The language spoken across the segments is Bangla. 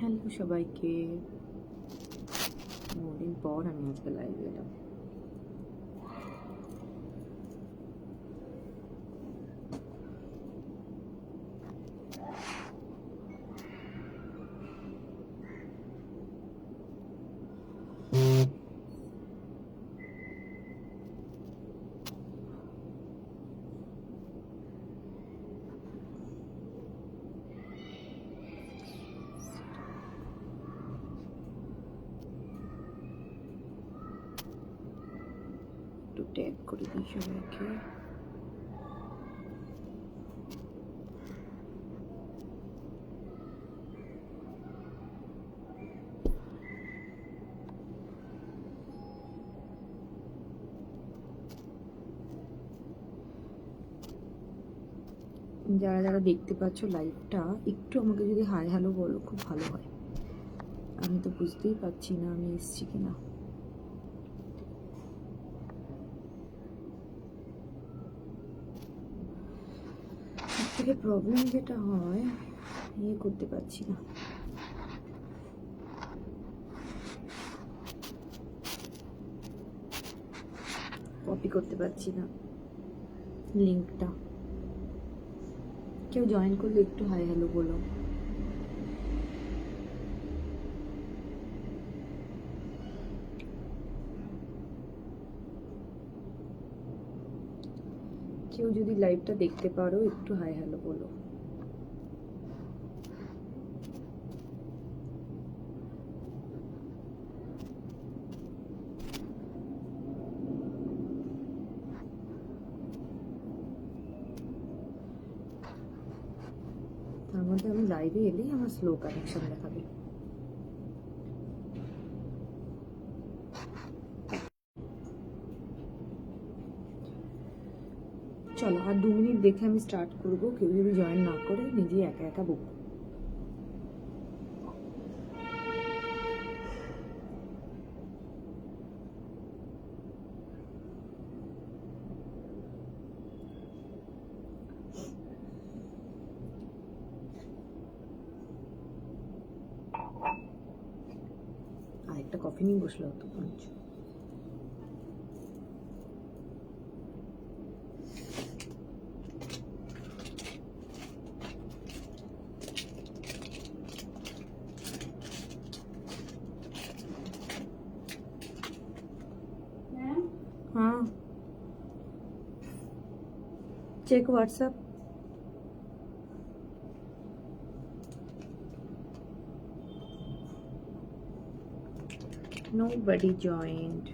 হ্যালো সবাইকে, অনেকদিন পর আমি আজকে লাইভে এলাম। একটু ট্যাগ করে দিই সবাইকে। যারা যারা দেখতে পাচ্ছ লাইভটা, একটু আমাকে যদি হাই হ্যালো বলো খুব ভালো হয়। আমি তো বুঝতেই পারছি না আমি এসছি কিনা। সবথেকে প্রবলেম যেটা হয়, করতে পারছি না। কপি করতে পারছি না লিঙ্কটা। কেউ জয়েন করলে একটু হাই হ্যালো বলো। কেউ যদি লাইভটা দেখতে পারো একটু হাই হ্যালো বলো। তার মধ্যে আমি লাইভে এলেই আমার স্লো কানেকশন দেখাবে। চলো আর 2 মিনিট দেখে আমি স্টার্ট করবো। কেউ যদি জয়েন না করে নিজেই একা একা বকবো। আরেকটা কফি নিয়ে বসলে হতো পঞ্চ। हाँ, check WhatsApp. Nobody joined.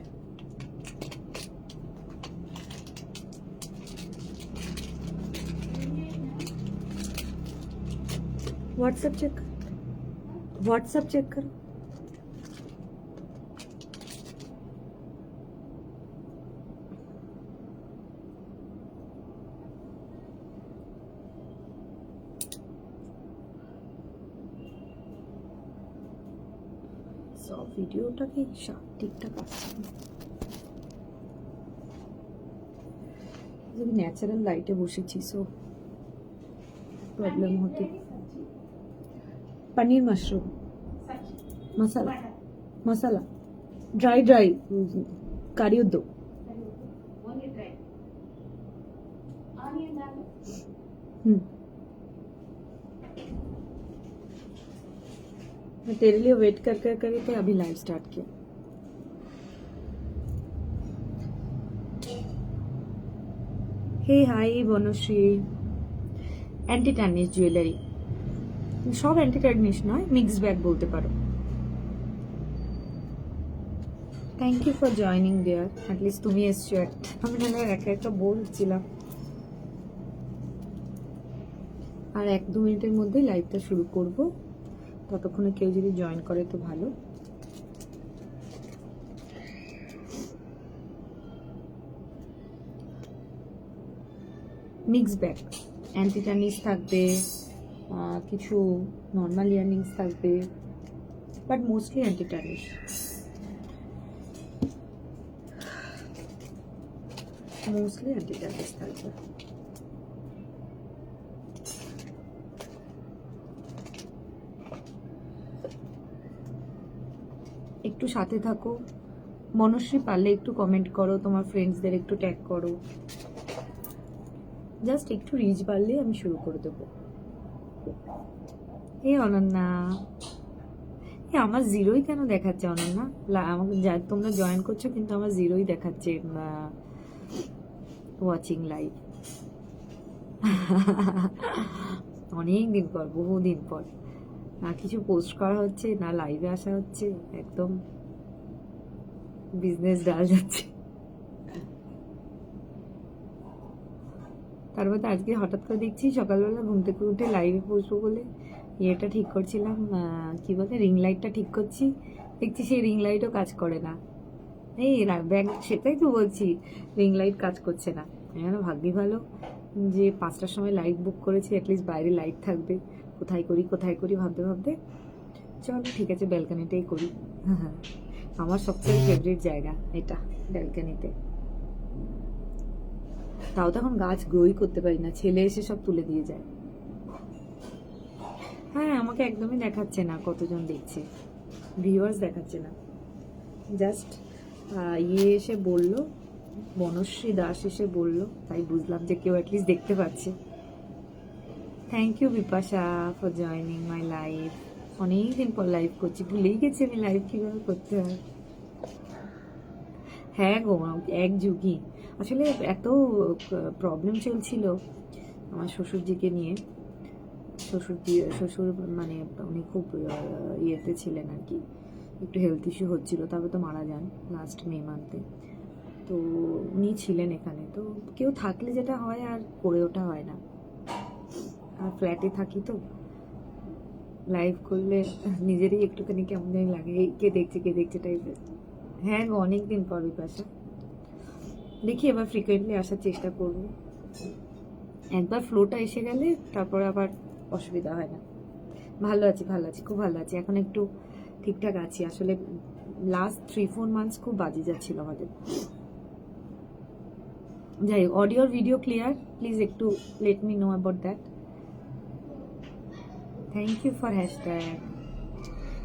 WhatsApp check, WhatsApp check करो। সব ভিডিওটা কি ঠিকঠাক আসছে না। ন্যাচারাল লাইটে বসেছি, সো প্রবলেম হতে। पनीर मशरूम मसाला, मसाला ड्राई ड्राई करी उद्दो। मैं तेरे लिए वेट कर कर करके अभी लाइव स्टार्ट किया। Hey hi Banashree. Anti tarnish jewellery, সব অ্যান্টি টার্নিশ নয়, মিক্স ব্যাগ বলতে পারো। Thank you for joining there. At least তুমি এসছো একটা, আমি না একা একা বলছিলাম। আর 1-2 মিনিটের মধ্যেই লাইভটা শুরু করব। ততক্ষণে কেউ যদি জয়েন করে তো ভালো। মিক্স ব্যাগ, অ্যান্টি টার্নিশ থাকবে, কিছু নর্মাল ইয়াররিংস থাকবে, but mostly anti tarnish. Mostly anti tarnish থাকবে। একটু সাথে থাকো। মনশ্রী পারলে একটু কমেন্ট করো, তোমার ফ্রেন্ডসদের একটু ট্যাগ করো, জাস্ট একটু রিচ বাড়লে আমি শুরু করে দেবো। এই অনন্যা, আমার জিরোই কেন দেখাচ্ছে অনন্যা? আমাকে তোমরা জয়েন করছো কিন্তু আমার জিরোই দেখাচ্ছে ওয়াচিং লাইভ। অনেক দিন পর, বহুদিন পর না কিছু পোস্ট করা হচ্ছে, না লাইভে আসা হচ্ছে, একদম বিজনেস ডাল যাচ্ছে। তারপর আজকে হঠাৎ করে দেখছি সকালবেলা ঘুম থেকে উঠে লাইভে বসবো বলে ইয়েটা ঠিক করছিলাম, কি বলে, রিং লাইটটা ঠিক করছি, দেখছি সেই রিং লাইটও কাজ করে না। এই ব্যাগ, সেটাই তো বলছি, রিং লাইট কাজ করছে না। আমি ভাগ্যি ভালো যে 5টার সময় লাইট বুক করেছি, অ্যাটলিস্ট বাইরে লাইট থাকবে। কোথায় করি ভাবতে ভাবতে চল ঠিক আছে ব্যালকানিটাই করি। আমার সবচেয়ে ফেভারিট জায়গা এটা, ব্যালকানিতে। তাও তো এখন গাছ গ্রোই করতে পারি না, ছেলে এসে সব তুলে দিয়ে যায়। হ্যাঁ, আমাকে একদমই দেখাচ্ছে না কতজন দেখছে, ভিউয়ার্স দেখাচ্ছে না। জাস্ট এসে বলল, বনশ্রী দাস এসে বলল, তাই বুঝলাম যে কেউ অ্যাটলিস্ট দেখতে পাচ্ছে। Thank you Bipasha for joining my live. অনেকদিন পর লাইভ করছি, ভুলেই গেছি আমি লাইভ কিভাবে করতে হয়। হ্যাঁ গো, এক যুগই। আসলে এত প্রবলেম চলছিল আমার শ্বশুরজিকে নিয়ে। শ্বশুর মানে উনি খুব ইয়েতে ছিলেন আর কি, একটু হেলথ ইস্যু হচ্ছিল, তারপর তো মারা যান লাস্ট মে মান্থে। তো উনি ছিলেন এখানে, তো কেউ থাকলে যেটা হয় আর করে ওঠা হয় না। আর ফ্ল্যাটে থাকি তো লাইভ করলে নিজেরই একটুখানি কেমন জানি লাগে, কে দেখছে টাইপের। হ্যাঁ গো, অনেকদিন পর বিপাশা। দেখি এবার ফ্রিকোয়েন্টলি আসার চেষ্টা করব। একবার ফ্লোটা এসে গেলে তারপর আবার অসুবিধা হয় না। ভালো আছি, খুব ভালো আছি। এখন একটু ঠিকঠাক আছি। আসলে লাস্ট 3-4 মান্থস খুব বাজে যাচ্ছিল আমাদের। যাই হোক, অডিও ভিডিও ক্লিয়ার, প্লিজ একটু let me know about that. Thank you for hashtag.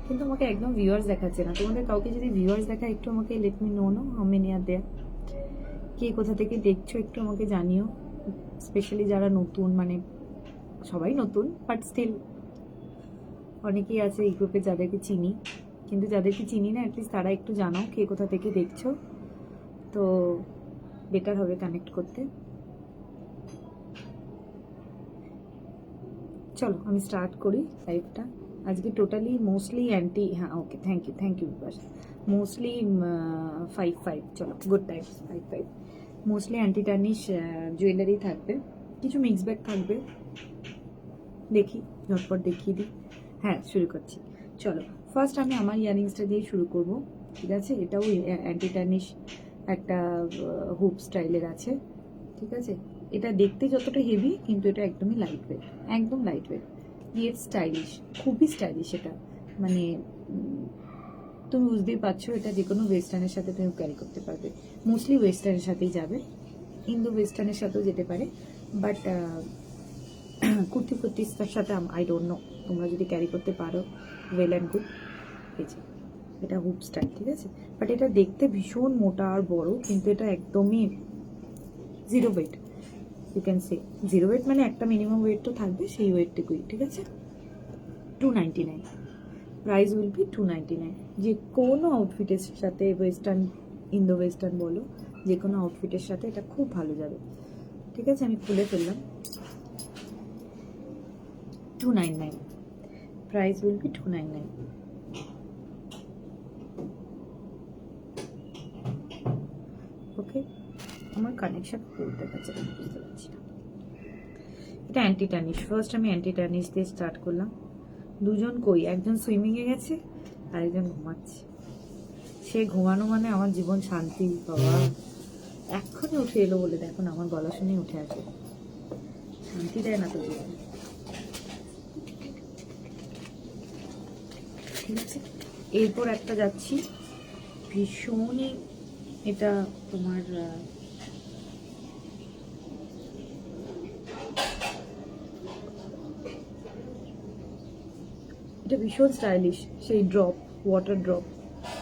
কিন্তু আমাকে একদম ভিউয়ার্স দেখাচ্ছে না। তোমাদের কাউকে যদি ভিউয়ার্স দেখায় একটু আমাকে let me know how many are there. কে কোথা থেকে দেখছো একটু আমাকে জানিও, স্পেশালি যারা নতুন, মানে সবাই নতুন বাট স্টিল অনেকেই আছে এই গ্রুপে যাদেরকে চিনি, কিন্তু যাদেরকে চিনি না অ্যাটলিস্ট তারা একটু জানাও কে কোথা থেকে দেখছো, তো বেটার হবে কানেক্ট করতে। চলো আমি স্টার্ট করি লাইভটা। আজকে টোটালি মোস্টলি অ্যান্টি, হ্যাঁ ওকে, থ্যাংক ইউ বিপাশ। মোস্টলি 5-5, চলো good Times 5-5। Mostly anti tarnish jewellery থাকবে, কিছু মিক্স ব্যাগ থাকবে। দেখি ঝটপট দেখিয়ে দিই। হ্যাঁ শুরু করছি, চলো। ফার্স্ট আমি আমার ইয়ারিংসটা দিয়ে শুরু করব, ঠিক আছে? এটাও অ্যান্টি টার্নিশ একটা হুপ স্টাইলের আছে, ঠিক আছে? এটা দেখতে যতটা হেভি কিন্তু এটা একদমই লাইট ওয়েট, একদম লাইট ওয়েট, ইয়েট স্টাইলিশ, খুবই স্টাইলিশ। এটা মানে তুমি বুঝতেই পারছো, এটা যে কোনো ওয়েস্টার্নের সাথে তুমি ক্যারি করতে পারবে। মোস্টলি ওয়েস্টার্নের সাথেই যাবে, ইন্দো ওয়েস্টার্নের সাথেও যেতে পারে, বাট কুর্তির সাথে আই ডোন্ট নো, তোমরা যদি ক্যারি করতে পারো ওয়েল অ্যান্ড গুড। এই যে এটা হুপ স্টাইল, ঠিক আছে? বাট এটা দেখতে ভীষণ মোটা আর বড়, কিন্তু এটা একদমই zero weight, you can say zero weight, মানে একটা মিনিমাম ওয়েট তো থাকবে, সেই ওয়েটটুকুই, ঠিক আছে? 299, প্রাইস উইল বি 299। যে কোনো আউটফিটের সাথে, ওয়েস্টার্ন ইন্দো ওয়েস্টার্ন বলো, যে কোনো আউটফিটের সাথে এটা খুব ভালো যাবে, ঠিক আছে? আমি খুলে ফেললাম। 299, price will be 299. ওকে, আমার কানেকশন করতে পারছে না, বুঝতে পারছি না। এটা অ্যান্টি টার্নিশ। ফার্স্ট আমি অ্যান্টি টার্নিশ দিয়ে স্টার্ট করলাম। দুজন কই, একজন সুইমিংয়ে গেছে আর একজন ঘুমাচ্ছে। সে ঘুমানো মানে আমার জীবন শান্তি বাবা। এক্ষুনি উঠে এলো বলে দেখো না, আমার গলা শুনেই উঠে আসে। শান্তি দেয় না তো জীবন, ঠিক আছে? এরপর একটা যাচ্ছি ভীষণই, এটা তোমার এটা ভীষণ স্টাইলিশ, সেই ড্রপ, ওয়াটার ড্রপ,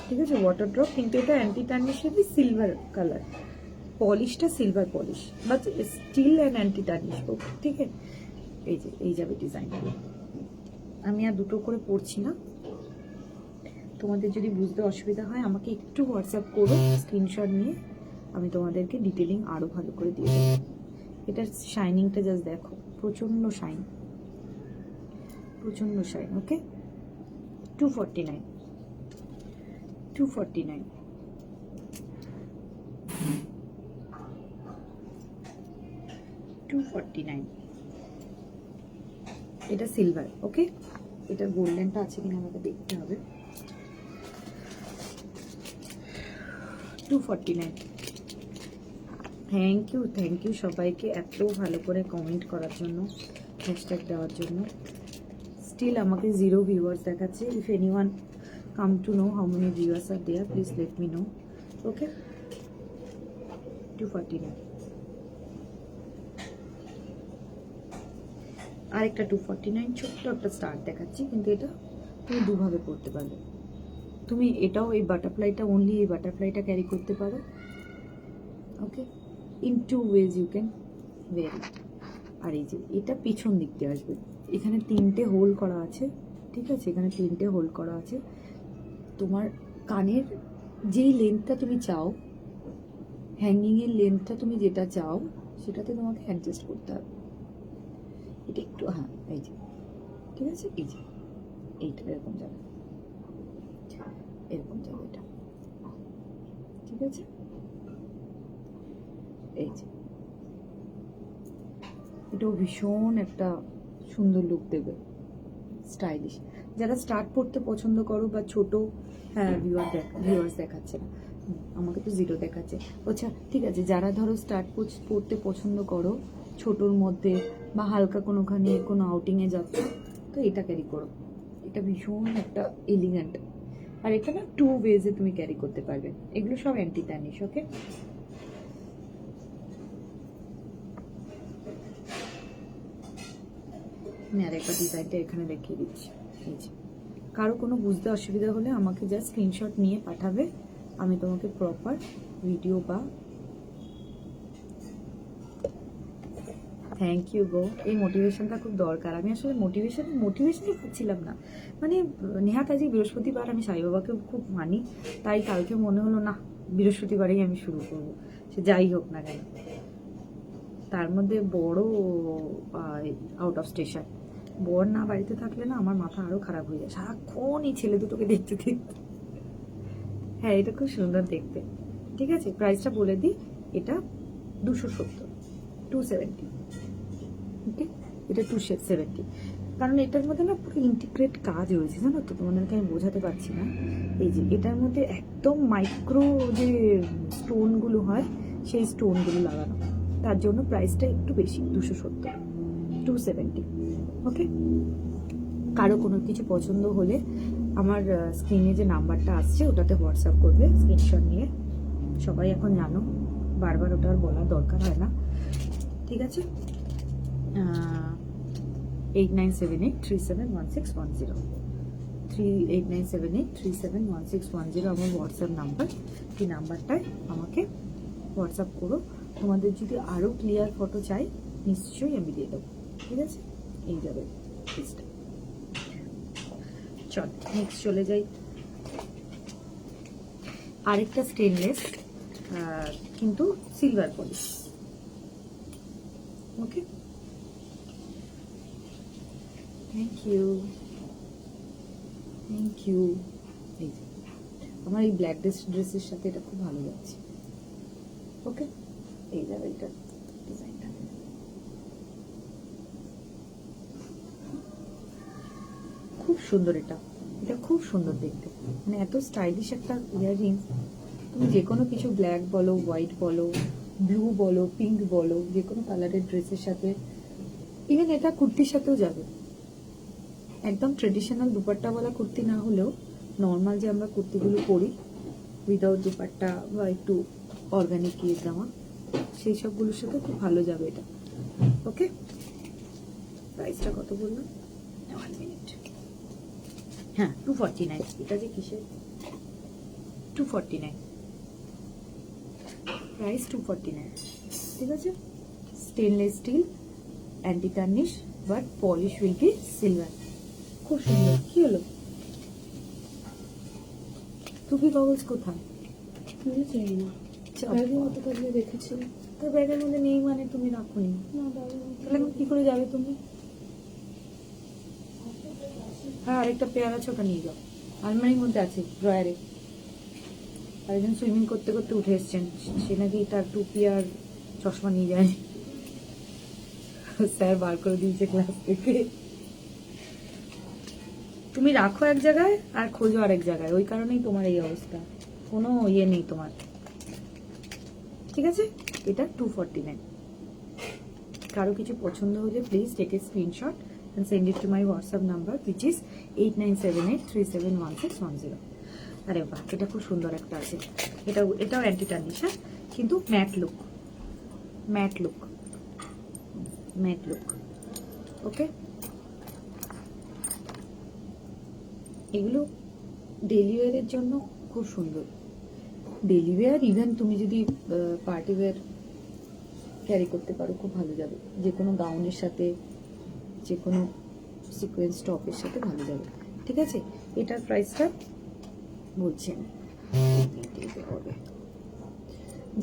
ঠিক আছে, ওয়াটার ড্রপ, কিন্তু এটা অ্যান্টি টার্নিশেরই সিলভার কালার, পলিশটা silver polish, but steel and anti tarnish. ঠিক আছে, এই যে এই যাবে ডিজাইনগুলো। আমি আর দুটো করে পড়ছি না, তোমাদের যদি বুঝতে অসুবিধা হয় আমাকে একটু হোয়াটসঅ্যাপ করো, স্ক্রিনশট নিয়ে আমি তোমাদেরকে ডিটেলিং আরও ভালো করে দিয়ে দেবো। এটার শাইনিংটা জাস্ট দেখো, প্রচণ্ড শাইন, প্রচণ্ড শাইন। ওকে, 249, 249, 249। এটা সিলভার। ওকে, এটা গোল্ডেনটা আছে কিনা আমাকে দেখতে হবে। 249। থ্যাংক ইউ সবাইকে এত ভালো করে কমেন্ট করার জন্য, হ্যাশট্যাগ দেওয়ার জন্য। স্টিল আমাকে 0 ভিউয়ার্স দেখাচ্ছে। If anyone come to know how many viewers are there, please let me know. Okay, 249। আরেকটা 249, ছোট্ট একটা স্টার দেখাচ্ছি, কিন্তু এটা তুমি দুভাবে পড়তে পারবে। তুমি এটাও, এই বাটারফ্লাইটা, অনলি এই বাটারফ্লাইটা ক্যারি করতে পারো। Okay, in 2 ways you can wear it. আর এই যে এটা পিছন দিক দিয়ে আসবে, এখানে 3টে হোল করা আছে। ঠিক আছে, এখানে 3টে হোল করা আছে। তোমার কানের যেই লেন্থটা তুমি চাও, হ্যাঙ্গিংয়ের লেন্থটা তুমি যেটা চাও, সেটাতে তোমাকে অ্যাডজাস্ট করতে হবে। এটা একটু, হ্যাঁ এই যে, ঠিক আছে, এই যে এইটা এরকম যাবে, এরকম যাবে এটা। ঠিক আছে, এই যে এটাও ভীষণ একটা সুন্দর লুক দেবে, স্টাইলিশ। যারা স্টার্ট পড়তে পছন্দ করো বা ছোট, হ্যাঁ ভিউয়ার্স দেখাচ্ছে না, আমাকে তো 0 দেখাচ্ছে। আচ্ছা ঠিক আছে, যারা ধরো স্টার্ট পড়তে পছন্দ করো ছোটোর মধ্যে, বা হালকা কোনোখানে কোনো আউটিংয়ে যাচ্ছ, তো এটা ক্যারি করো। এটা ভীষণ একটা এলিগেন্ট, আর এটা না 2 ওয়েজে তুমি ক্যারি করতে পারবে। এগুলো সব অ্যান্টি টার্নিশ। ওকে, আমি আরেকটা ডিজাইনটা এখানে দেখিয়ে দিচ্ছি। এই যে, কারো কোনো বুঝতে অসুবিধা হলে আমাকে জাস্ট স্ক্রিনশট নিয়ে পাঠাবে, আমি তোমাকে প্রপার ভিডিও বা। থ্যাংক ইউ গো, এই মোটিভেশনটা খুব দরকার। আমি আসলে মোটিভেশনই পাচ্ছিলাম না। মানে নেহাত আজকে বৃহস্পতিবার, আমি সাই বাবাকে খুব মানি, তাই কালকে মনে হলো না বৃহস্পতিবারেই আমি শুরু করব, সে যাই হোক না কেন। তার মধ্যে বড় আউট অফ স্টেশন, বর না বাড়িতে থাকলে না আমার মাথা আরো খারাপ হয়ে যায়, সারাক্ষণ এই ছেলে দুটোকে দেখতে দেখতে। হ্যাঁ, এটা খুব সুন্দর দেখতে। ঠিক আছে, প্রাইসটা বলে দিই, এটা 270, 270। ওকে, এটা 270, কারণ এটার মধ্যে না পুরো ইন্টিগ্রেট কাজ রয়েছে, জানো তো, তোমাদেরকে আমি বোঝাতে পারছি না। এই যে এটার মধ্যে একদম মাইক্রো যে স্টোনগুলো হয়, সেই স্টোনগুলো লাগানো, তার জন্য প্রাইসটা একটু বেশি, 270, 270। ওকে, কারো কোনো কিছু পছন্দ হলে আমার স্ক্রিনে যে নাম্বারটা আসছে ওটাতে হোয়াটসঅ্যাপ করবে স্ক্রিনশট নিয়ে। সবাই এখন জানো, বারবার ওটা আর বলার দরকার হয় না। ঠিক আছে, 8978371610, 8978371610 আমার হোয়াটসঅ্যাপ নাম্বার। এই নাম্বারটায় আমাকে হোয়াটসঅ্যাপ করো। তোমাদের যদি আরও ক্লিয়ার ফটো চাই নিশ্চয়ই আমি দিয়ে দেবো। ঠিক আছে, এই যাবে পিসটা। চল নেক্সট চলে যাই। আরেকটা স্টেনলেস, কিন্তু silver polish. Okay, thank you. এই যে আমার এই ব্ল্যাক ড্রেসের সাথে এটা খুব ভালো লাগছে। ওকে, এই যাবে এটা ডিজাইনটা। খুব সুন্দর, এটা খুব সুন্দর দেখতে, মানে এত স্টাইলিশ একটা ইয়াররিং। তুমি যে কোনো কিছু, ব্ল্যাক বলো, হোয়াইট বলো, ব্লু বলো, পিঙ্ক বলো, যে কোনো কালারের ড্রেসের সাথে, ইভেন এটা কুর্তির সাথেও যাবে। একদম ট্রেডিশনাল দুপাট্টাওয়ালা কুর্তি না হলেও নর্মাল যে আমরা কুর্তিগুলো পরি উইদাউট দুপাট্টা বা একটু অর্গানিক ইয়ে জামা, সেই সবগুলোর সাথে খুব ভালো যাবে এটা। ওকে, প্রাইসটা কত বললাম? 1 মিনিট। হ্যাঁ, 249। এটা যে কিসের, 249, প্রাইস 249, ঠিক আছে। Stainless steel, anti tarnish, but polish will be silver. খুব সুন্দর। কি হলো? টুপি গগলস কোথায়? চাই না, ব্যাগের মতো থাকলে রেখেছি। তো ব্যাগের মধ্যে নেই মানে তুমি রাখোনি? না, ব্যাগের মধ্যে। তাহলে এখন কি করে যাবে তুমি? হ্যাঁ, আরেকটা পেয়ার আছে, ওটা নিয়ে যাও। আলমারির মধ্যে আছে, ড্রয়ারে। আরেকজন সুইমিং করতে করতে উঠে এসছেন, সে নাকি তার টুপি আর চশমা নিয়ে যায়। স্যার বার করে দিয়েছে ক্লাস থেকে। তুমি রাখো এক জায়গায় আর খোঁজো আরেক জায়গায়, ওই কারণেই তোমার এই অবস্থা। কোনো ইয়ে নেই তোমার, ঠিক আছে। এটা 249। কারো কিছু পছন্দ হলে please take a screenshot and send it to my WhatsApp number which is 8978371610। আরে বাহ, এটা খুব সুন্দর একটা আছে। এটাও অ্যান্টি টার্নিশ, হ্যাঁ, কিন্তু matte look, matte look, matte look. Okay, এগুলো ডেলি ওয়্যারের জন্য খুব সুন্দর। ডেলি ওয়্যার, ইভেন তুমি যদি পার্টি ওয়্যার ক্যারি করতে পারো, খুব ভালো যাবে। যে কোনো গাউনের সাথে, যে কোনো সিকোয়েন্স টপের সাথে ভালো যাবে, ঠিক আছে। এটার প্রাইসটা বলছেন,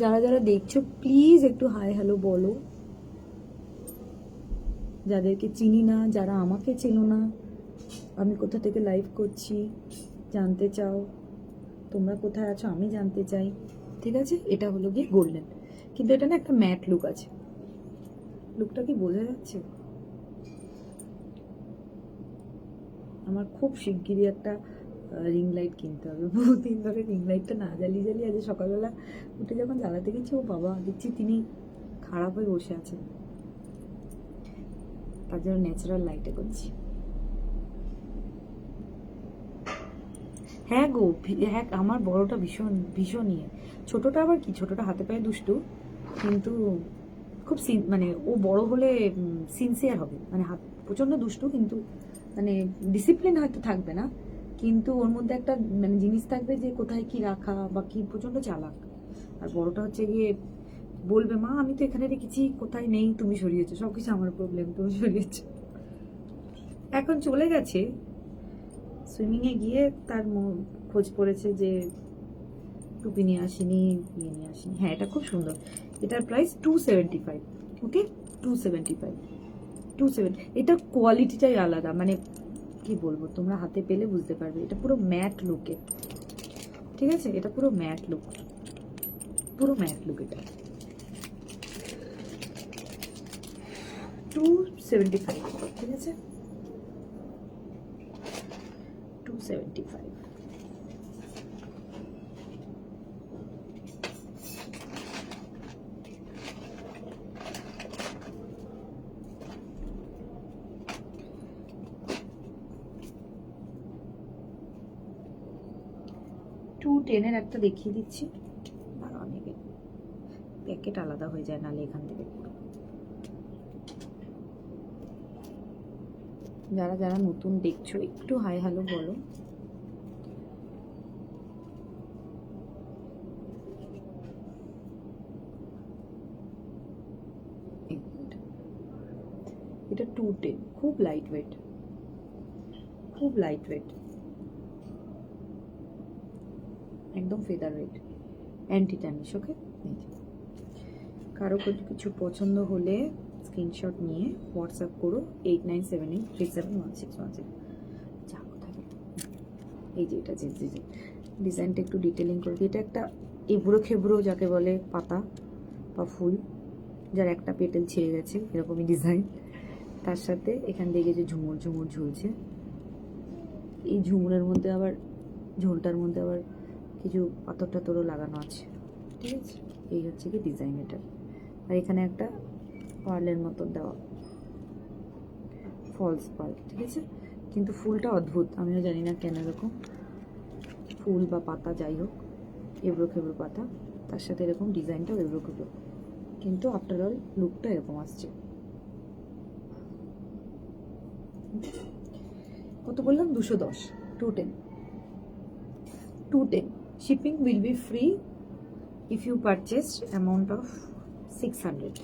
যারা যারা দেখছো প্লিজ একটু হাই হ্যালো বলো। যাদেরকে চিনি না, যারা আমাকে চেনো না, আমি কোথা থেকে লাইভ করছি জানতে চাও, তোমরা কোথায় আছো আমি জানতে চাই, ঠিক আছে। এটা হলো গিয়ে গোল্ডেন, কিন্তু এটা না একটা ম্যাট লুক আছে। লুকটা কি বোঝা যাচ্ছে? আমার খুব শিগগিরই একটা রিং লাইট কিনতে হবে। বহুদিন ধরে রিং লাইটটা না জ্বালিয়ে জ্বালিয়ে আজ সকালবেলা উঠে যখন জ্বালাতে গেছি, ও বাবা, দেখছি তিনি খারাপ হয়ে বসে আছেন। তার জন্য ন্যাচারাল লাইটে করছি। হ্যাঁ গো, হ্যাঁ, আমার বড়টা ভীষণ ভীষণ ইয়ে। ছোটটা আবার কি, ছোটটা হাতে পায়ে দুষ্টু, কিন্তু খুব মানে ও বড় হলে সিনসিয়ার হবে। মানে হাত প্রচন্ড দুষ্টু, কিন্তু মানে ডিসিপ্লিন হয়তো থাকবে না, কিন্তু ওর মধ্যে একটা মানে জিনিস থাকবে যে কোথায় কি রাখা বা কি, প্রচন্ড চালাক। আর বড়টা হচ্ছে গিয়ে বলবে, মা আমি তো এখানে রেখেছি, কোথায় নেই, তুমি সরিয়েছো, সবকিছু আমার প্রবলেম, তুমি সরিয়েছো। এখন চলে গেছে সুইমিংয়ে গিয়ে, তার খোঁজ পড়েছে যে টুপি নিয়ে আসিনি, ইয়ে নিয়ে আসিনি। হ্যাঁ, এটা খুব সুন্দর। এটার প্রাইস 275। ওকে, 275, 27। এটার কোয়ালিটিটাই আলাদা, মানে কি বলবো, তোমরা হাতে পেলে বুঝতে পারবে। এটা পুরো ম্যাট লুকে, ঠিক আছে। এটা পুরো ম্যাট লুক, পুরো ম্যাট লুক। এটা 275, ঠিক আছে, 275। টেনের একটা দেখিয়ে দিচ্ছি, অনেকে প্যাকেট আলাদা হয়ে যায়, নাহলে এখান থেকে পুরো। যারা যারা নতুন দেখছো একটু হাই হ্যালো বলো। এটা 210, খুব লাইট ওয়েট, খুব লাইট ওয়েট, একদম ফেদার ওয়েট, অ্যান্টি টার্নিশ। ওকে, কারো কিছু পছন্দ হলে স্ক্রিনশট নিয়ে হোয়াটসঅ্যাপ করো 8978371616। যা কোথায় এই যে এটা, যে ডিজাইনটা একটু ডিটেলিং করে দিই। এটা একটা এবড়ো খেবড়ো যাকে বলে পাতা বা ফুল, যার একটা পেটেল ছিঁড়ে গেছে, এরকমই ডিজাইন। তার সাথে এখান থেকে যে ঝুমুর ঝুমুর ঝুলছে, এই ঝুমুরের মধ্যে আবার, ঝোলটার মধ্যে আবার কিছু পাথর টাথরও লাগানো আছে, ঠিক আছে। এই হচ্ছে কি ডিজাইন এটা। আর এখানে একটা পার্লের মতো দেওয়া, ফলস পার্ল, ঠিক আছে। কিন্তু ফুলটা অদ্ভুত, আমিও জানি না কেন এরকম ফুল বা পাতা, যাই হোক, এবড়ো খেবড়ো পাতা, তার সাথে এরকম ডিজাইনটাও এবড়ো খেবড়ো, কিন্তু আফটার অল লুকটা এরকম আসছে। কত বললাম? 210, 210, 210। Shipping will be free if you purchase amount of 600,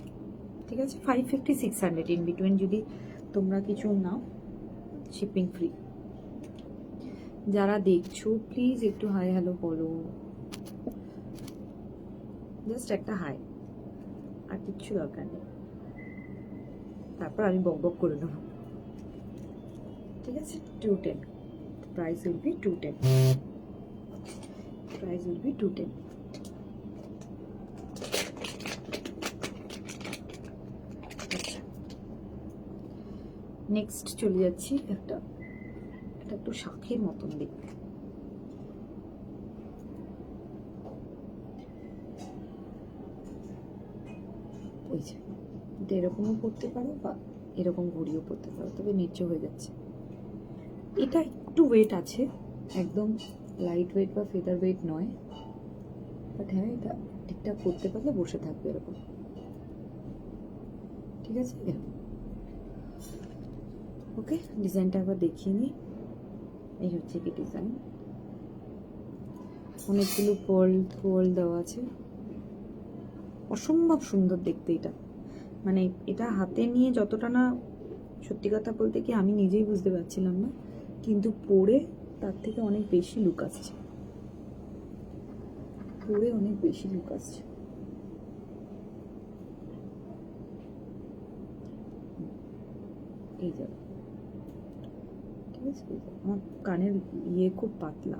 ঠিক আছে, 550 600 ইন বিটুইন যদি তোমরা কিছু নাও, শিপিং ফ্রি। যারা দেখছো প্লিজ একটু হাই হ্যালো বলো, জাস্ট একটা হাই, আর কিচ্ছু দরকার নেই, তারপর আমি বক বক করে নেবো, ঠিক আছে। 210, price will B 210, price will B 210। Next চলে যাচ্ছি, এটা একটু শাঁখের মতন দেখতে, ওই যে এটা এরকমও পরতে পারো বা এরকম ঘুরিয়েও পরতে পারো, তবে নিচে হয়ে যাচ্ছে। এটা একটু ওয়েট আছে, একদম লাইট ওয়েট বা ফেদার ওয়েট নয়, বাট হ্যাঁ এটা ঠিকঠাক করতে পারলে বসে থাকবে এরকম, ঠিক আছে। ওকে, ডিজাইনটা একবার দেখিয়ে নিই। এই হচ্ছে কি ডিজাইন, অনেকগুলো পোল দেওয়া আছে, অসম্ভব সুন্দর দেখতে এটা। মানে এটা হাতে নিয়ে যতটা না, সত্যি কথা বলতে কি আমি নিজেই বুঝতে পারছিলাম না, কিন্তু পরে তার থেকে অনেক বেশি লুক আসছে, পরে অনেক বেশি লুক আসছে। এই যাবে, ঠিক আছে। আমার কানের ইয়ে খুব পাতলা,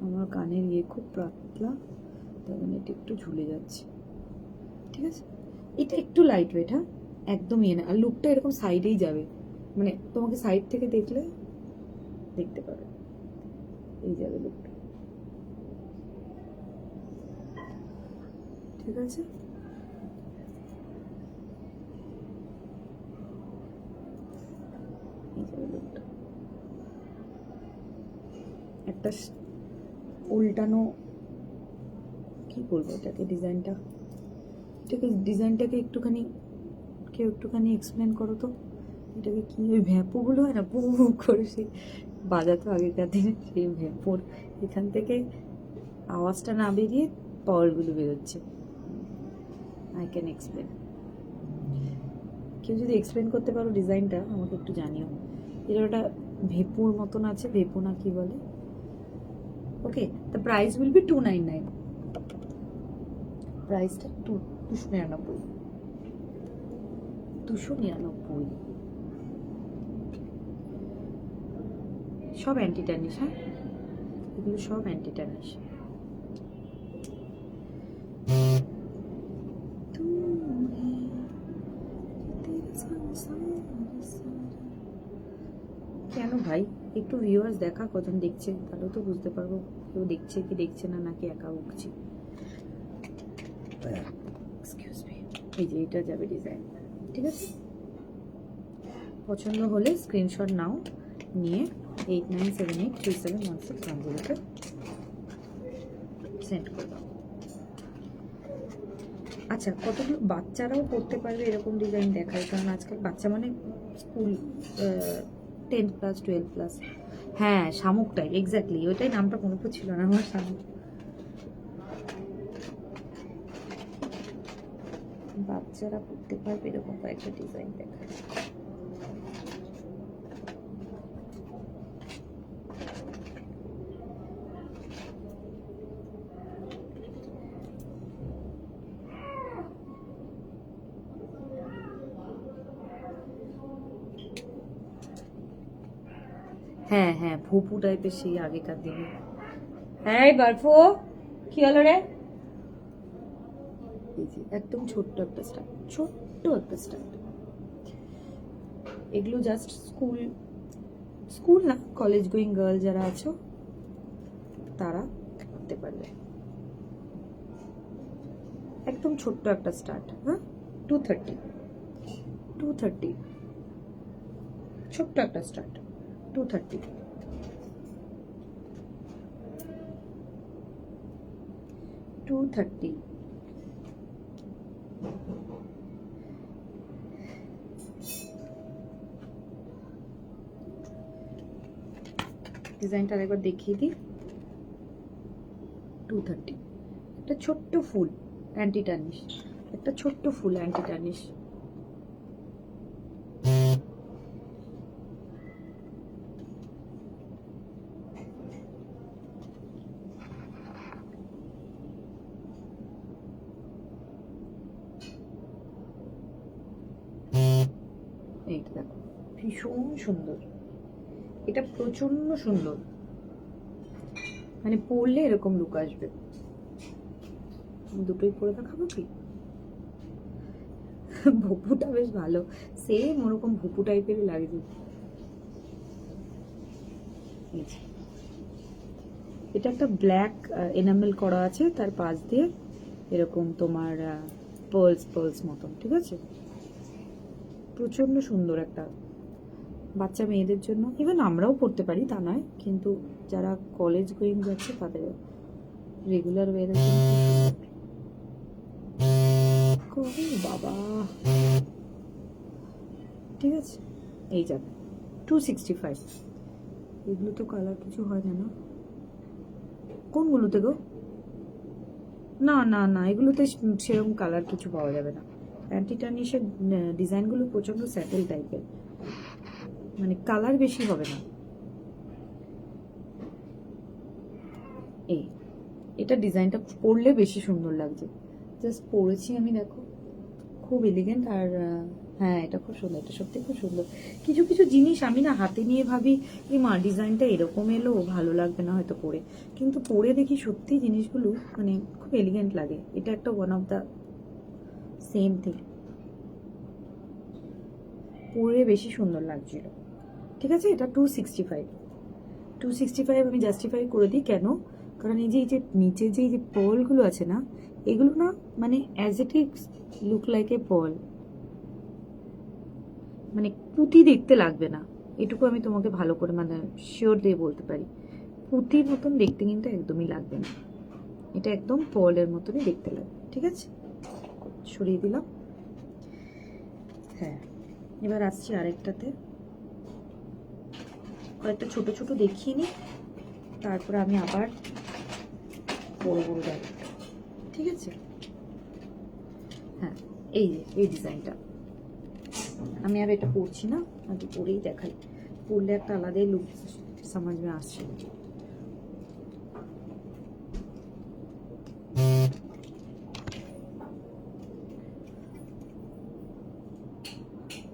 আমার কানের ইয়ে খুব পাতলা, তার জন্য এটা একটু ঝুলে যাচ্ছে, ঠিক আছে। এটা একটু লাইট ওয়েট, হ্যাঁ একদম ইয়ে না, আর লুকটা এরকম সাইডেই যাবে, মানে তোমাকে সাইড থেকে দেখলে দেখতে পাবে, এই যাবে লুকটা, ঠিক আছে। এই যাবে লুকটা, একটা উল্টানো, কি বলবো এটাকে, ডিজাইনটাকে একটুখানি কেউ একটুখানি এক্সপ্লেন করো তো, এটাকে কি, ওই ভ্যাপোগুলো হয় না পু করে সেই বাজাতো আগেকার দিনে, সেই ভ্যাপোর এখান থেকে আওয়াজটা না বেরিয়ে পাওয়ারগুলো বেরোচ্ছে। আই ক্যান এক্সপ্লেন, কেউ যদি এক্সপ্লেন করতে পারো ডিজাইনটা আমাকে একটু জানিও। এটা ওটা ভেপুর মতন আছে, ভেপু না কি বলে। ওকে, দ্য প্রাইস উইল বি 299, প্রাইসটা 299, 299। সব অ্যান্টি ট্যানিশ, হ্যাঁ এগুলো সব অ্যান্টি ট্যানিশ। কেন ভাই, একটু ভিউয়ার্স দেখা কজন দেখছে, তাহলেও তো বুঝতে পারবো কেউ দেখছে কি দেখছে না, নাকি একা উঠছি। এক্সকিউজ মি, এই যে এটা যাবে ডিজাইন, ঠিক আছে। পছন্দ হলে স্ক্রিনশট নাও, নিয়ে 8978371610-তে সেন্ড করে দাও। আচ্ছা, কতগুলো বাচ্চারাও পড়তে পারবে এরকম ডিজাইন দেখায়, কারণ আজকাল বাচ্চা মানে স্কুল 10 প্লাস 12 প্লাস, হ্যাঁ শামুক টাইপ, এক্স্যাক্টলি ওইটাই, নামটা মনে পড়ছিল না আমার, শামুক। বাচ্চারা পড়তে পারবে এরকম কয়েকটা ডিজাইন দেখায়। হ্যাঁ হ্যাঁ, ভুপু টাইপের সেই আগেকার দিনে। হ্যাঁ বারফো, কি হলো রে? এই যে একদম ছোট্ট একটা স্টার্ট, ছোট্ট একটা স্টার্ট। এগুলো জাস্ট স্কুল না, কলেজ গোয়িং গার্ল যারা আছো তারা করতে পারবে। একদম ছোট্ট একটা স্টার্ট, হ্যাঁ 230, ছোট্ট একটা স্টার্ট, 230। ডিজাইনটা একবার দেখিয়ে দিই। 230। একটা ছোট্ট ফুল অ্যান্টি টার্নিশ, একটা ছোট্ট ফুল অ্যান্টি টার্নিশ। এইটা দেখো ভীষণ সুন্দর, এটা প্রচন্ড সুন্দর, মানে পরলে এরকম লুক আসবে। দুটোই পরে দেখাবো কি? ভুপুটা বেশ ভালো, সেম ওরকম ভুপু টাইপেরই লাগে। এটা একটা ব্ল্যাক এনামেল করা আছে, তার পাশ দিয়ে এরকম তোমার পার্লস পার্লস মতন, ঠিক আছে? প্রচন্ড সুন্দর একটা বাচ্চা মেয়েদের জন্য, ইভেন আমরাও পড়তে পারি তা নয়, কিন্তু যারা কলেজ গোয়িং যাচ্ছে তাদের রেগুলার ওয়ারের জন্য বাবা, ঠিক আছে? এই যাবে 265। এগুলো তো কালার কিছু হয় না, না? কোনগুলোতে গো? না না না, এগুলোতে সেরকম কালার কিছু পাওয়া যাবে না। অ্যান্টি টার্নিশের ডিজাইনগুলো প্রচন্ড স্যাটেল টাইপের, মানে কালার বেশি হবে না। এই এটা ডিজাইনটা পরলে বেশি সুন্দর লাগছে, জাস্ট পরেছি আমি, দেখো খুব এলিগেন্ট। আর হ্যাঁ, এটা খুব সুন্দর, এটা সত্যি খুব সুন্দর। কিছু কিছু জিনিস আমি না হাতে নিয়ে ভাবি এই মা ডিজাইনটা এরকম এলো, ভালো লাগবে না হয়তো পরে, কিন্তু পরে দেখি সত্যি জিনিসগুলো মানে খুব এলিগেন্ট লাগে। এটা একটা one of the same thing, পরে বেশি সুন্দর লাগছিল, ঠিক আছে? এটা 265 আমি জাস্টিফাই করে দিই কেন, কারণ এই যে নিচে যে পার্লগুলো আছে না, এগুলো না মানে as it is look like a pearl, মানে পুঁতি দেখতে লাগবে না, এটুকু আমি তোমাকে ভালো করে মানে শিওর দিয়ে বলতে পারি। পুঁতির মতন দেখতে কিন্তু একদমই লাগবে না, এটা একদম পার্লের মতনই দেখতে লাগবে, ঠিক আছে? সরিয়ে দিলাম। হ্যাঁ, এবার আসছি আরেকটাতে, কয়েকটা ছোট ছোট দেখিয়ে নিই, তারপরে আমি আবার বড় বড় দেখাবো, ঠিক আছে? হ্যাঁ, এই ডিজাইনটা আমি আর এটা পরছি না, আগে পরেই দেখাই, পরলে একটা আলাদাই লুক সমাজ মে আসছে।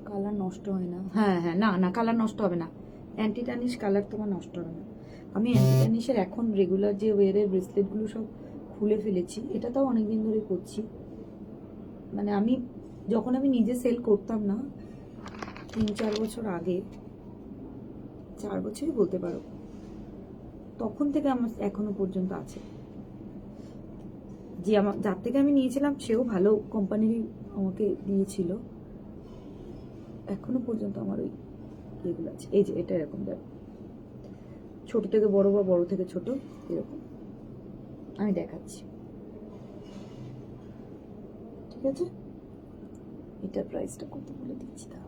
কালার নষ্ট হয় না? হ্যাঁ হ্যাঁ, না না, কালার নষ্ট হবে না, অ্যান্টি টার্নিশ কালার তোমার নষ্ট হবে না। আমি অ্যান্টি টার্নিশের এখন রেগুলার যে ওয়ারের ব্রেসলেটগুলো সব খুলে ফেলেছি, এটা তাও অনেকদিন ধরে করছি। মানে যখন আমি নিজে সেল করতাম না, 3-4 বছর আগে, 4 বছরই বলতে পারো, তখন থেকে আমার এখনো পর্যন্ত আছে। যে যার থেকে আমি নিয়েছিলাম সেও ভালো কোম্পানিরই আমাকে দিয়েছিল, এখনো পর্যন্ত আমার ওই এগুলো আছে। এই যে এটা এরকম দেখো, ছোট থেকে বড় বা বড় থেকে ছোট এরকম, আমি দেখাচ্ছি, ঠিক আছে? এটার প্রাইসটা কত বলে দিচ্ছি, দাও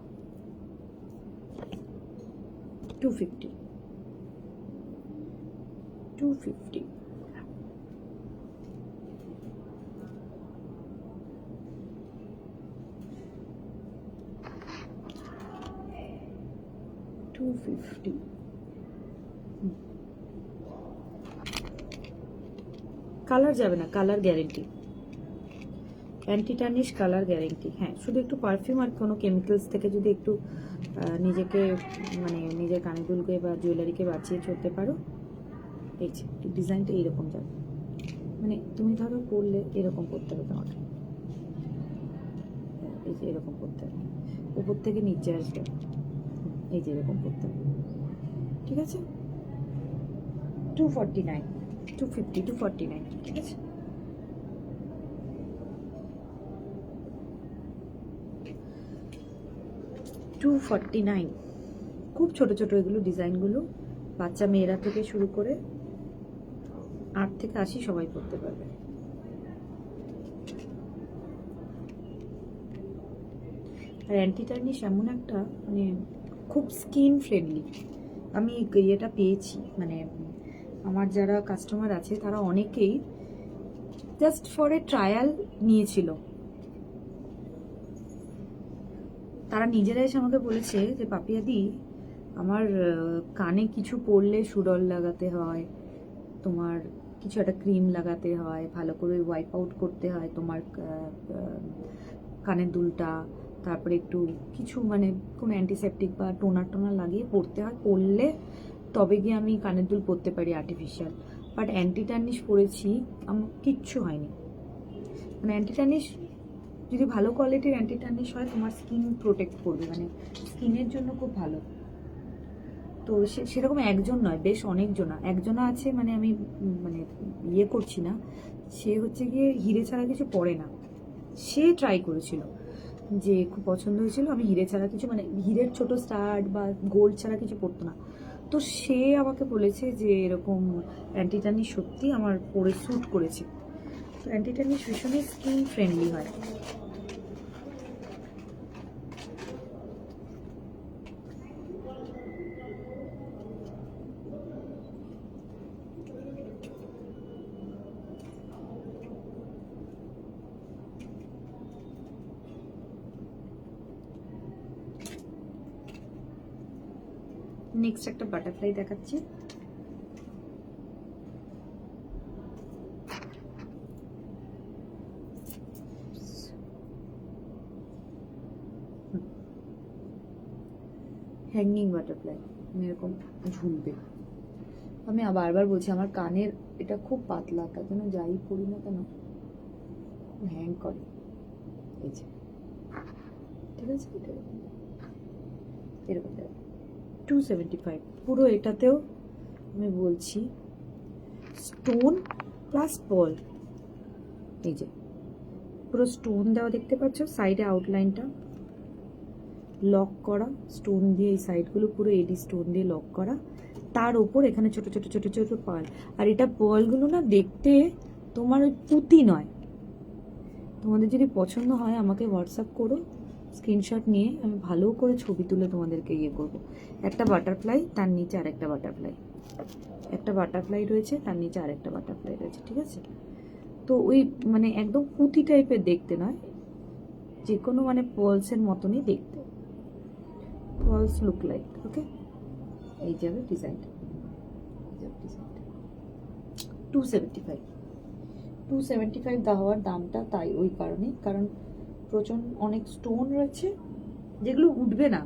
250। 250 কালার যাবে না, colour guarantee, anti tarnish colour guarantee. হ্যাঁ, শুধু একটু পারফিউম আর কোনো কেমিক্যালস থেকে যদি একটু নিজেকে মানে নিজের কানেদুলকে বা জুয়েলারিকে বাঁচিয়ে চলতে পারো। এই যে ডিজাইনটা এইরকম যাবে, মানে তুমি ধরো পরলে এরকম করতে হবে তোমাকে, এই যে এরকম করতে হবে, উপর থেকে নিচে আসবে, এই যে এরকম করতে হবে, ঠিক আছে? 249, 250, 249, ঠিক আছে? $249, খুব ছোট ছোট এগুলো ডিজাইনগুলো, বাচ্চা মেয়েরা থেকে শুরু করে 8 থেকে 80 সবাই পড়তে পারবে। আর অ্যান্টি টার্নিশ এমন একটা মানে খুব স্কিন ফ্রেন্ডলি, আমি ইয়েটা পেয়েছি, মানে আমার যারা কাস্টমার আছে তারা অনেকেই জাস্ট ফর এ ট্রায়াল নিয়েছিল। তারা নিজেরা এসে আমাকে বলেছে যে পাপিয়াদি আমার কানে কিছু পড়লে সুডল লাগাতে হয়, তোমার কিছু একটা ক্রিম লাগাতে হয়, ভালো করে ওয়াইপ আউট করতে হয় তোমার কানের দুলটা, তারপরে একটু কিছু মানে কোনো অ্যান্টিসেপটিক বা টোনার টোনার লাগিয়ে পরতে হয়, পরলে তবে গিয়ে আমি কানের দুল পরতে পারি আর্টিফিশিয়াল। বাট অ্যান্টি টার্নিশ পরেছি, আমার কিচ্ছু হয়নি। মানে অ্যান্টি টার্নিশ যদি ভালো কোয়ালিটির অ্যান্টি টার্নিশ হয় তোমার স্কিন প্রোটেক্ট করবে, মানে স্কিনের জন্য খুব ভালো। তো সেরকম একজন নয়, বেশ অনেকজনা, একজনা আছে মানে আমি মানে ইয়ে করছি না, সে হচ্ছে গিয়ে হিরে ছাড়া কিছু পরে না, সে ট্রাই করেছিল, যে খুব পছন্দ হয়েছিল, আমি হিরে ছাড়া কিছু মানে হিরের ছোট স্টাড বা গোল্ড ছাড়া কিছু পরতো না। তো সে আমাকে বলেছে যে এরকম অ্যান্টি টার্নিশ সত্যি আমার পরে স্যুট করেছে। তো অ্যান্টি টার্নিশ ভীষণই স্কিন ফ্রেন্ডলি হয়। নেক্সট একটা বাটারফ্লাই দেখাচ্ছি। হ্যাঙ্গিং বাটারফ্লাই, এরকম ঝুলবে। আমি বারবার বলছি আমার কানের এটা খুব পাতলা, তার জন্য যাই পড়ি না কেন হ্যাং করে, এই যে ঠিক আছে, এরকম 275 পুরো। এটাতেও আমি বলছি স্টোন প্লাস পল, এই যে পুরো স্টোন দেওয়া দেখতে পাচ্ছ, সাইডে আউটলাইনটা লক করা স্টোন দিয়ে, এই সাইডগুলো পুরো এডি স্টোন দিয়ে লক করা, তার ওপর এখানে ছোট ছোট ছোট ছোট পার্ল। আর এটা পার্লগুলো না দেখতে তোমার ওই পুঁতি নয়। তোমাদের যদি পছন্দ হয় আমাকে হোয়াটসঅ্যাপ করো, স্ক্রিনশট নিয়ে আমি ভালো করে ছবি তুলে তোমাদেরকে ইয়ে করবো। একটা বাটারফ্লাই, তার নিচে আরেকটা বাটারফ্লাই, একটা বাটারফ্লাই রয়েছে, তার নিচে আরেকটা বাটারফ্লাই রয়েছে, ঠিক আছে। তো ওই মানে একদম পুঁতি টাইপের দেখতে নয়, যে কোনো মানে পার্লসের মতনই দেখতে, পার্লস লুক লাইক, ওকে। এই যাবে ডিজাইনটা, 275 হওয়ার দামটা তাই ওই কারণেই, কারণ প্রচন্ড অনেক স্টোন রয়েছে যেগুলো উঠবে না।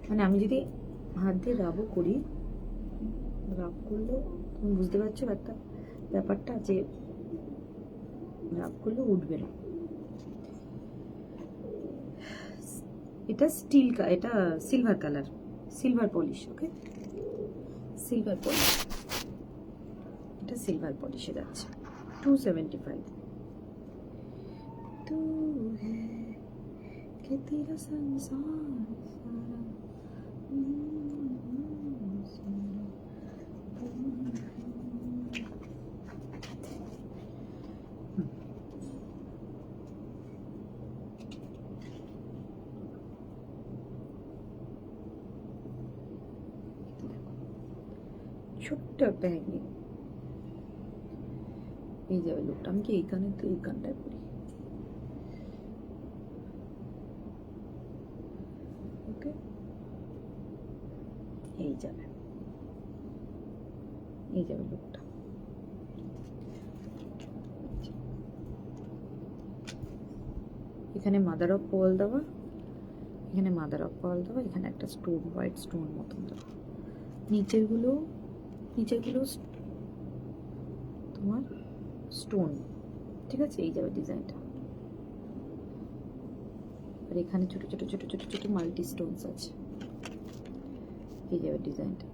মানে আমি যদি হাত দিয়ে রাবও করি, রাব করলেও তুমি বুঝতে পারছো একটা ব্যাপারটা, যে রাব করলেও উঠবে না। এটা স্টিল, এটা সিলভার কালার, সিলভার পলিশ, ওকে, সিলভার পলিশ, এটা সিলভার পলিশে যাচ্ছে 275। तू है कि तेरा संसार सारा ছোট্ট একটা হ্যাঙ্গিং, এই যাবে লুকটা। আমি কি এই কানে তো এই কানটায় পড়ি, ওকে, এই যাবে, এই যাবে লুকটা। এখানে মাদার অফ পার্ল দেওয়া, এখানে মাদার অফ পার্ল দেওয়া, এখানে একটা স্টোন, হোয়াইট স্টোন মতন দেওয়া, নিচেরগুলো তোমার স্টোন, ঠিক আছে। এই যাবে ডিজাইনটা। আর এখানে ছোট ছোট ছোট ছোট ছোট মাল্টি স্টোনস আছে, এই যাবে ডিজাইনটা।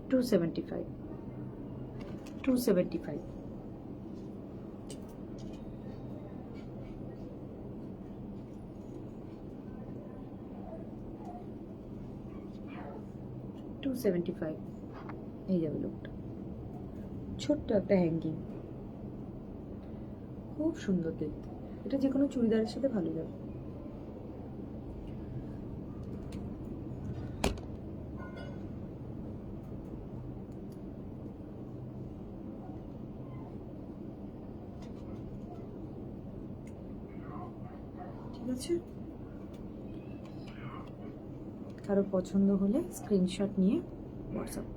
275 275 275, এই যাবে লুকটা। ছোট্ট একটা হ্যাঙ্গিং, খুব সুন্দর দেখতে, এটা যে কোনো চুড়িদারের সাথে ভালো যাবে। ঠিক আছে, কারো পছন্দ হলে স্ক্রিনশট নিয়ে হোয়াটসঅ্যাপ।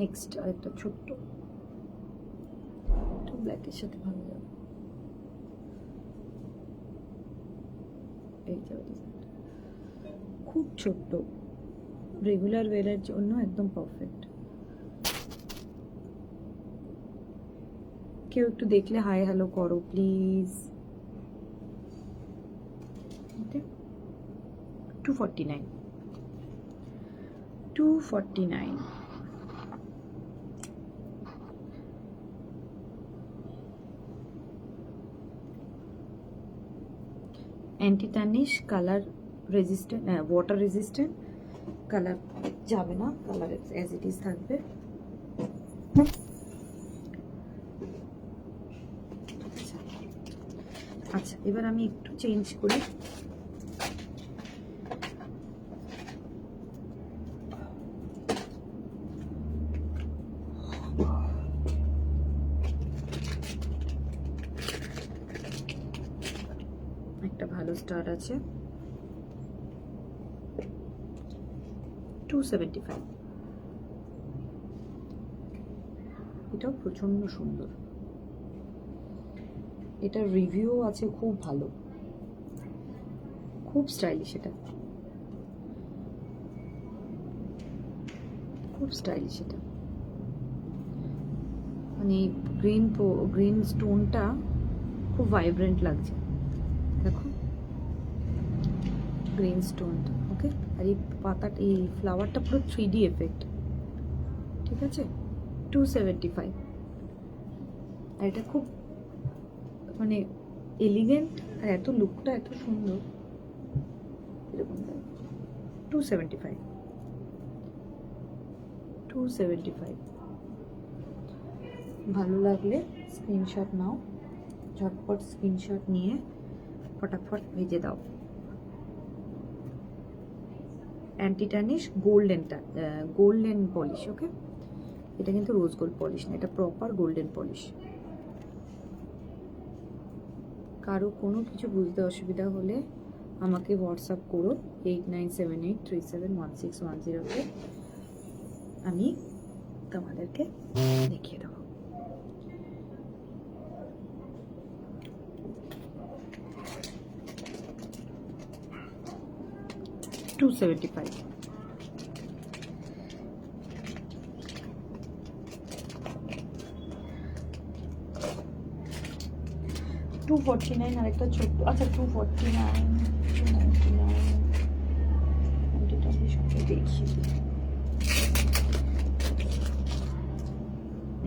নেক্সট আরেকটা ছোট্ট, একটু ব্ল্যাকের সাথে ভালো যাবে। এই যাবে ডিজাইনটা, খুব ছোট্ট, রেগুলার ওয়্যারের জন্য একদম পারফেক্ট। কেউ একটু দেখলে হাই হ্যালো করো please. 249, 249। Anti tarnish, colour resistant, water resistant, colour যাবে না, কালার অ্যাজ ইট ইজ থাকবে। আচ্ছা, এবার আমি একটু চেঞ্জ করি। একটা ভালো স্টার আছে 275, এটাও প্রচন্ড সুন্দর। এটার রিভিউ আছে খুব ভালো, খুব স্টাইলিশ, এটা খুব স্টাইলিশ। এটা মানে গ্রিন স্টোনটা খুব ভাইব্রেন্ট লাগছে, দেখো গ্রিন স্টোনটা। ওকে, আর এই পাতাটা, এই ফ্লাওয়ারটা পুরো 3D এফেক্ট, ঠিক আছে। 275, আর এটা খুব মানে এলিগেন্ট, আর এত লুকটা এত সুন্দর, এরকম 275, 275। ভালো লাগলে স্ক্রিনশট নাও, ঝটপট স্ক্রিনশট নিয়ে ফটাফট ভেজে দাও। Anti tarnish golden polish. Okay, এটা কিন্তু রোজ গোল্ড পলিশ না, এটা প্রপার গোল্ডেন পলিশ। কারো কোনো কিছু বুঝতে অসুবিধা হলে আমাকে হোয়াটসঅ্যাপ করো 8978371610-তে, আমি তোমাদেরকে দেখিয়ে দেবো। $275। $249 আর একটা ছোট্ট, আচ্ছা 249, 299 দেখিয়ে দিই।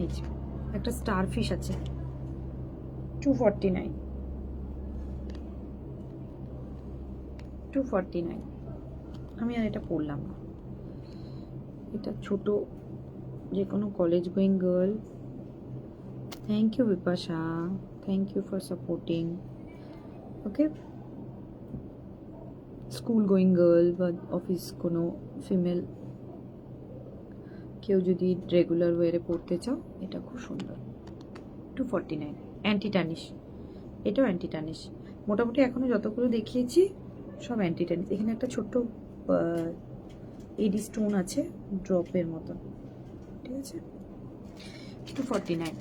এই যে একটা স্টার ফিশ আছে 249, 249। আমি আর এটা পড়লাম না, এটা ছোট, যে কোনো college going girl. Thank you Bipasha, thank you for supporting. Okay, school going girl বা অফিস কোনো ফিমেল কেউ যদি রেগুলার ওয়ারে পড়তে চাও, এটা খুব সুন্দর। 249, অ্যান্টি টার্নিশ, এটাও অ্যান্টি টার্নিশ। মোটামুটি এখনও যতগুলো দেখিয়েছি সব অ্যান্টি টার্নিশ। এখানে একটা ছোট্ট এডি স্টোন আছে ড্রপের মতো, ঠিক আছে। 249।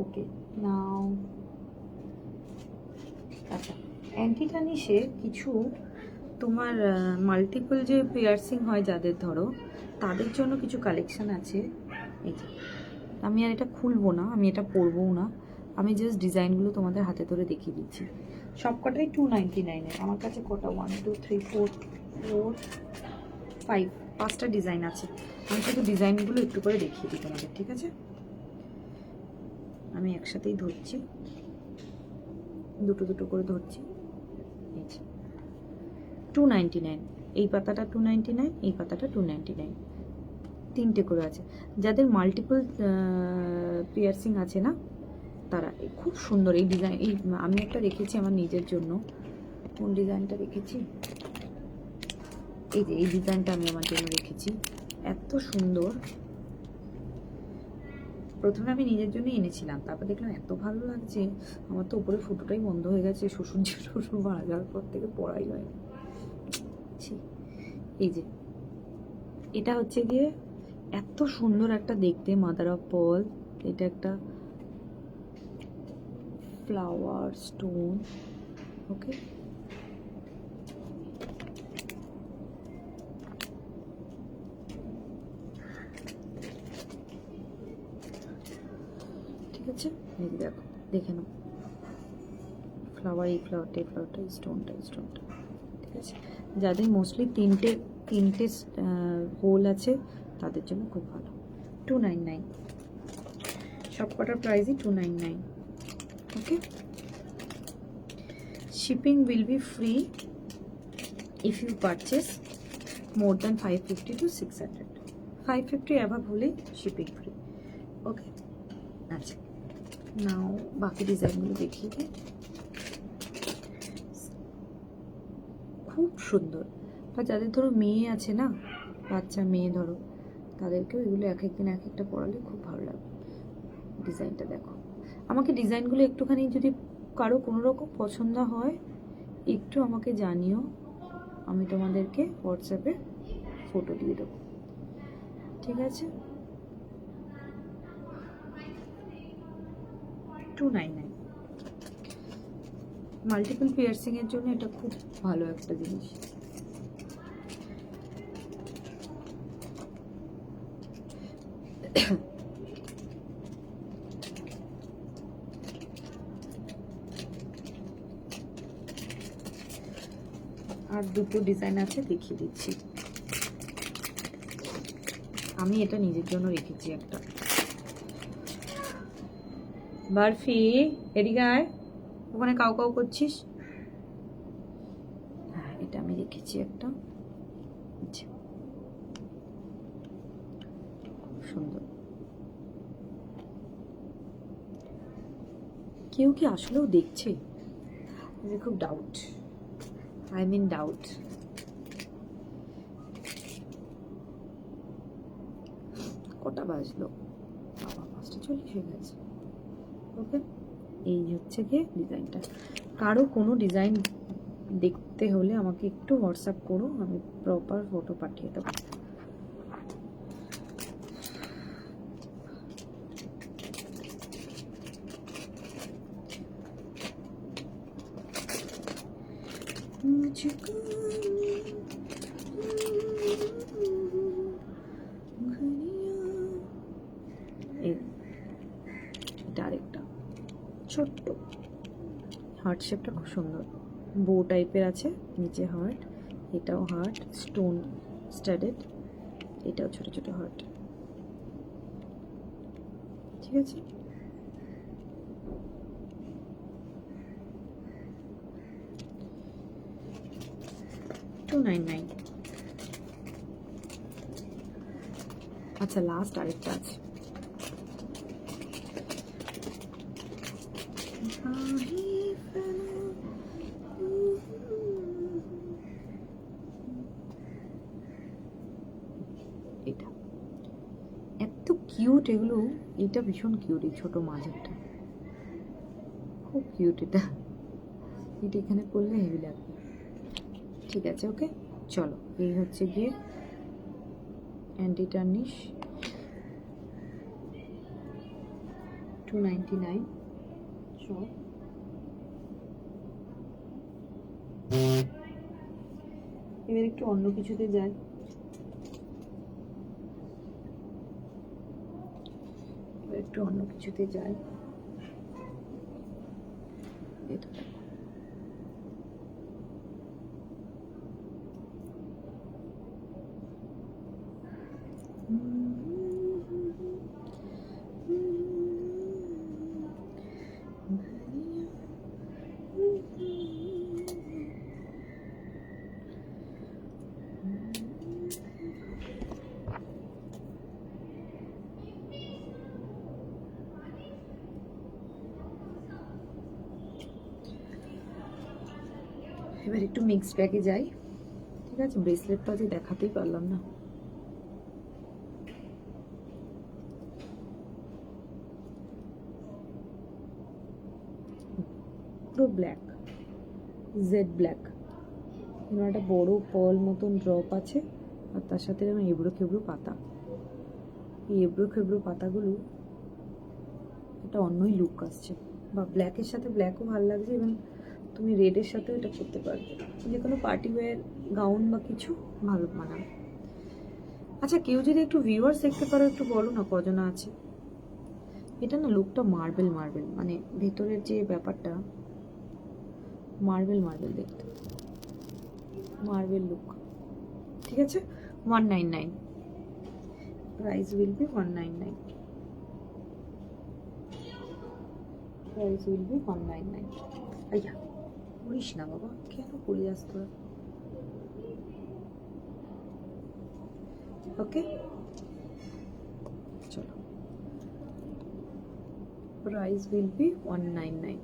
ওকে, নাও আচ্ছা, অ্যান্টি টার্নিশে কিছু তোমার মাল্টিপল যে পিয়ার্সিং হয় যাদের, ধরো তাদের জন্য কিছু কালেকশন আছে। এই যে, আমি আর এটা খুলবো না, আমি এটা পরবও না, আমি জাস্ট ডিজাইনগুলো তোমাদের হাতে ধরে দেখিয়ে দিচ্ছি। সবকটাই 299-এর। আমার কাছে কটা 1 2 3 4 4 5 5টা ডিজাইন আছে। আমি শুধু ডিজাইনগুলো একটু করে দেখিয়ে দিই তোমাদের, ঠিক আছে? আমি একসাথেই ধরছি, দুটো দুটো করে ধরছি। 299, এই পাতাটা 299, এই পাতাটা 299, তিনটে করে আছে। যাদের মাল্টিপল পিয়ার্সিং আছে না, তারা খুব সুন্দর এই ডিজাইন। এই আমি একটা রেখেছি আমার নিজের জন্য। কোন ডিজাইনটা রেখেছি? এই যে এই ডিজাইনটা আমি আমার জন্য রেখেছি, এত সুন্দর। প্রথমে আমি নিজের জন্য এনেছিলাম, তারপর দেখলাম এত ভালো লাগছে, আমার তো উপরে ফটোটাই বন্ধ হয়ে গেছে। শ্বশুর মারা যাওয়ার পর থেকে পড়াই হয়নি। এই যে এটা হচ্ছে গিয়ে এত সুন্দর একটা দেখতে, মাদার অফ পল। এটা একটা ফ্লাওয়ার স্টোন, ওকে। ঠিক আছে, এই দেখো, দেখে নাও। ফ্লাওয়ার, এই ফ্লাওয়ারটা, এই ফ্লাওয়ারটা, স্টোনটা, স্টোনটা, ঠিক আছে। যাদের মোস্টলি তিনটে হোল আছে তাদের জন্য খুব ভালো। 299, সব কটার প্রাইসই 299, okay. Shipping will be free if you purchase more than 550 to 600, 550 above হলেই শিপিং ফ্রি, ওকে। আচ্ছা, নাও বাকি ডিজাইনগুলো দেখিয়ে দিই। খুব সুন্দর। বা যাদের ধরো মেয়ে আছে না, বাচ্চা মেয়ে ধরো, তাদেরকেও এগুলো এক একদিন এক একটা পড়ালে খুব ভালো লাগবে। ডিজাইনটা দেখো। আমাকে ডিজাইনগুলো একটুখানি যদি কারো কোনো রকম পছন্দ হয় একটু আমাকে জানিও, আমি তোমাদেরকে হোয়াটসঅ্যাপে ফটো দিয়ে দেবো, ঠিক আছে? 299, মাল্টিপল পিয়ার্সিংয়ের জন্য এটা খুব ভালো একটা জিনিস। আর দুটো ডিজাইন আছে, দেখিয়ে দিচ্ছি। আমি এটা নিজের জন্য রেখেছি একটা। বারফি, এদিকে আয়, ওখানে কাউ কাউ করছিস। হ্যাঁ, এটা আমি রেখেছি একটা, খুব সুন্দর। কেউ কি আসলেও দেখছে? খুব ডাউট, আই মিন ডাউট। কটা বাজলো? বাবা, 5:40 হয়ে গেছে, ওকে। এই হচ্ছে গিয়ে ডিজাইনটা। কারো কোনো ডিজাইন দেখতে হলে আমাকে একটু হোয়াটসঅ্যাপ করো, আমি প্রপার ফটো পাঠিয়ে দেবো। এটা আরেকটা ছোট্ট হার্ট শেপটা, খুব সুন্দর, বো টাইপের আছে, নিচে হার্ট, এটাও হার্ট, স্টোন স্টাডেড, এটাও ছোট ছোট হার্ট, ঠিক আছে। $299। আচ্ছা, লাস্ট আরেকটা আছে, এটা এত কিউট, এগুলো, এটা ভীষণ কিউট, এই ছোট মাঝারটা খুব কিউট। এটা এখানে পড়লে হেভি লাগবে, ঠিক আছে, ওকে। চলো, এই হচ্ছে গিয়ে অ্যান্টি টার্নিশ, 299 সব। এবার একটু অন্য কিছুতে যাই। একটু অন্য কিছুতে যাই। এটা এবার একটু মিক্স ব্যাগে যাই। ঠিক আছে, ব্রেসলেটটা আজ দেখাতেই পারলাম না। পুরো ব্ল্যাক, জেড ব্ল্যাক। এবার একটা বড় পার্ল মতন ড্রপ আছে, আর তার সাথে এরকম এবড়ো খেবড়ো পাতা। এই এবড়ো খেবড়ো পাতাগুলো একটা অন্যই লুক আসছে, বা ব্ল্যাকের সাথে ব্ল্যাকও ভালো লাগছে, এবং তুমি রেডের সাথেও এটা করতে পারবে, যে কোনো পার্টি ওয়্যার গাউন বা কিছু ভালো মানাবে। আচ্ছা, কেউ যদি একটু ভিউয়ার্স দেখতে পারো, একটু বলো না কজনা আছে। এটা না লুকটা মার্বেল মার্বেল, মানে ভেতরের যে ব্যাপারটা মার্বেল মার্বেল দেখতে, মার্বেল লুক। ঠিক আছে, 199, price will B 199, price will B 199। আইয়া করিস না বাবা, কেন করে যাস তোরা? ওকে চলো, প্রাইস উইল বি 199।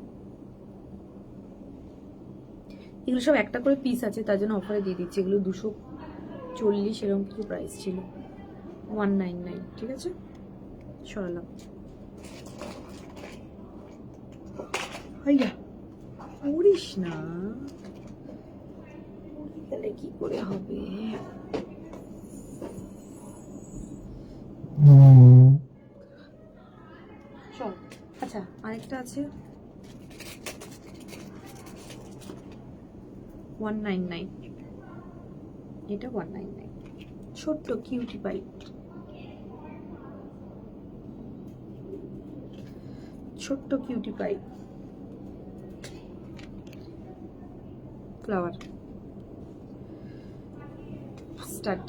এগুলো সব একটা করে পিস আছে, তার জন্য অফারে দিয়ে দিচ্ছি। এগুলো 240 এরকম কিছু প্রাইস ছিল, 199। ঠিক আছে, সরালাম। ভাইয়া করিস না, গেলে কি করে হবে? চল, আচ্ছা আরেকটা আছে 199, এটা 199, ছোট্ট কিউটি পাই, ছোট্ট কিউটি পাই, ফ্লাওয়ার স্টার্ট।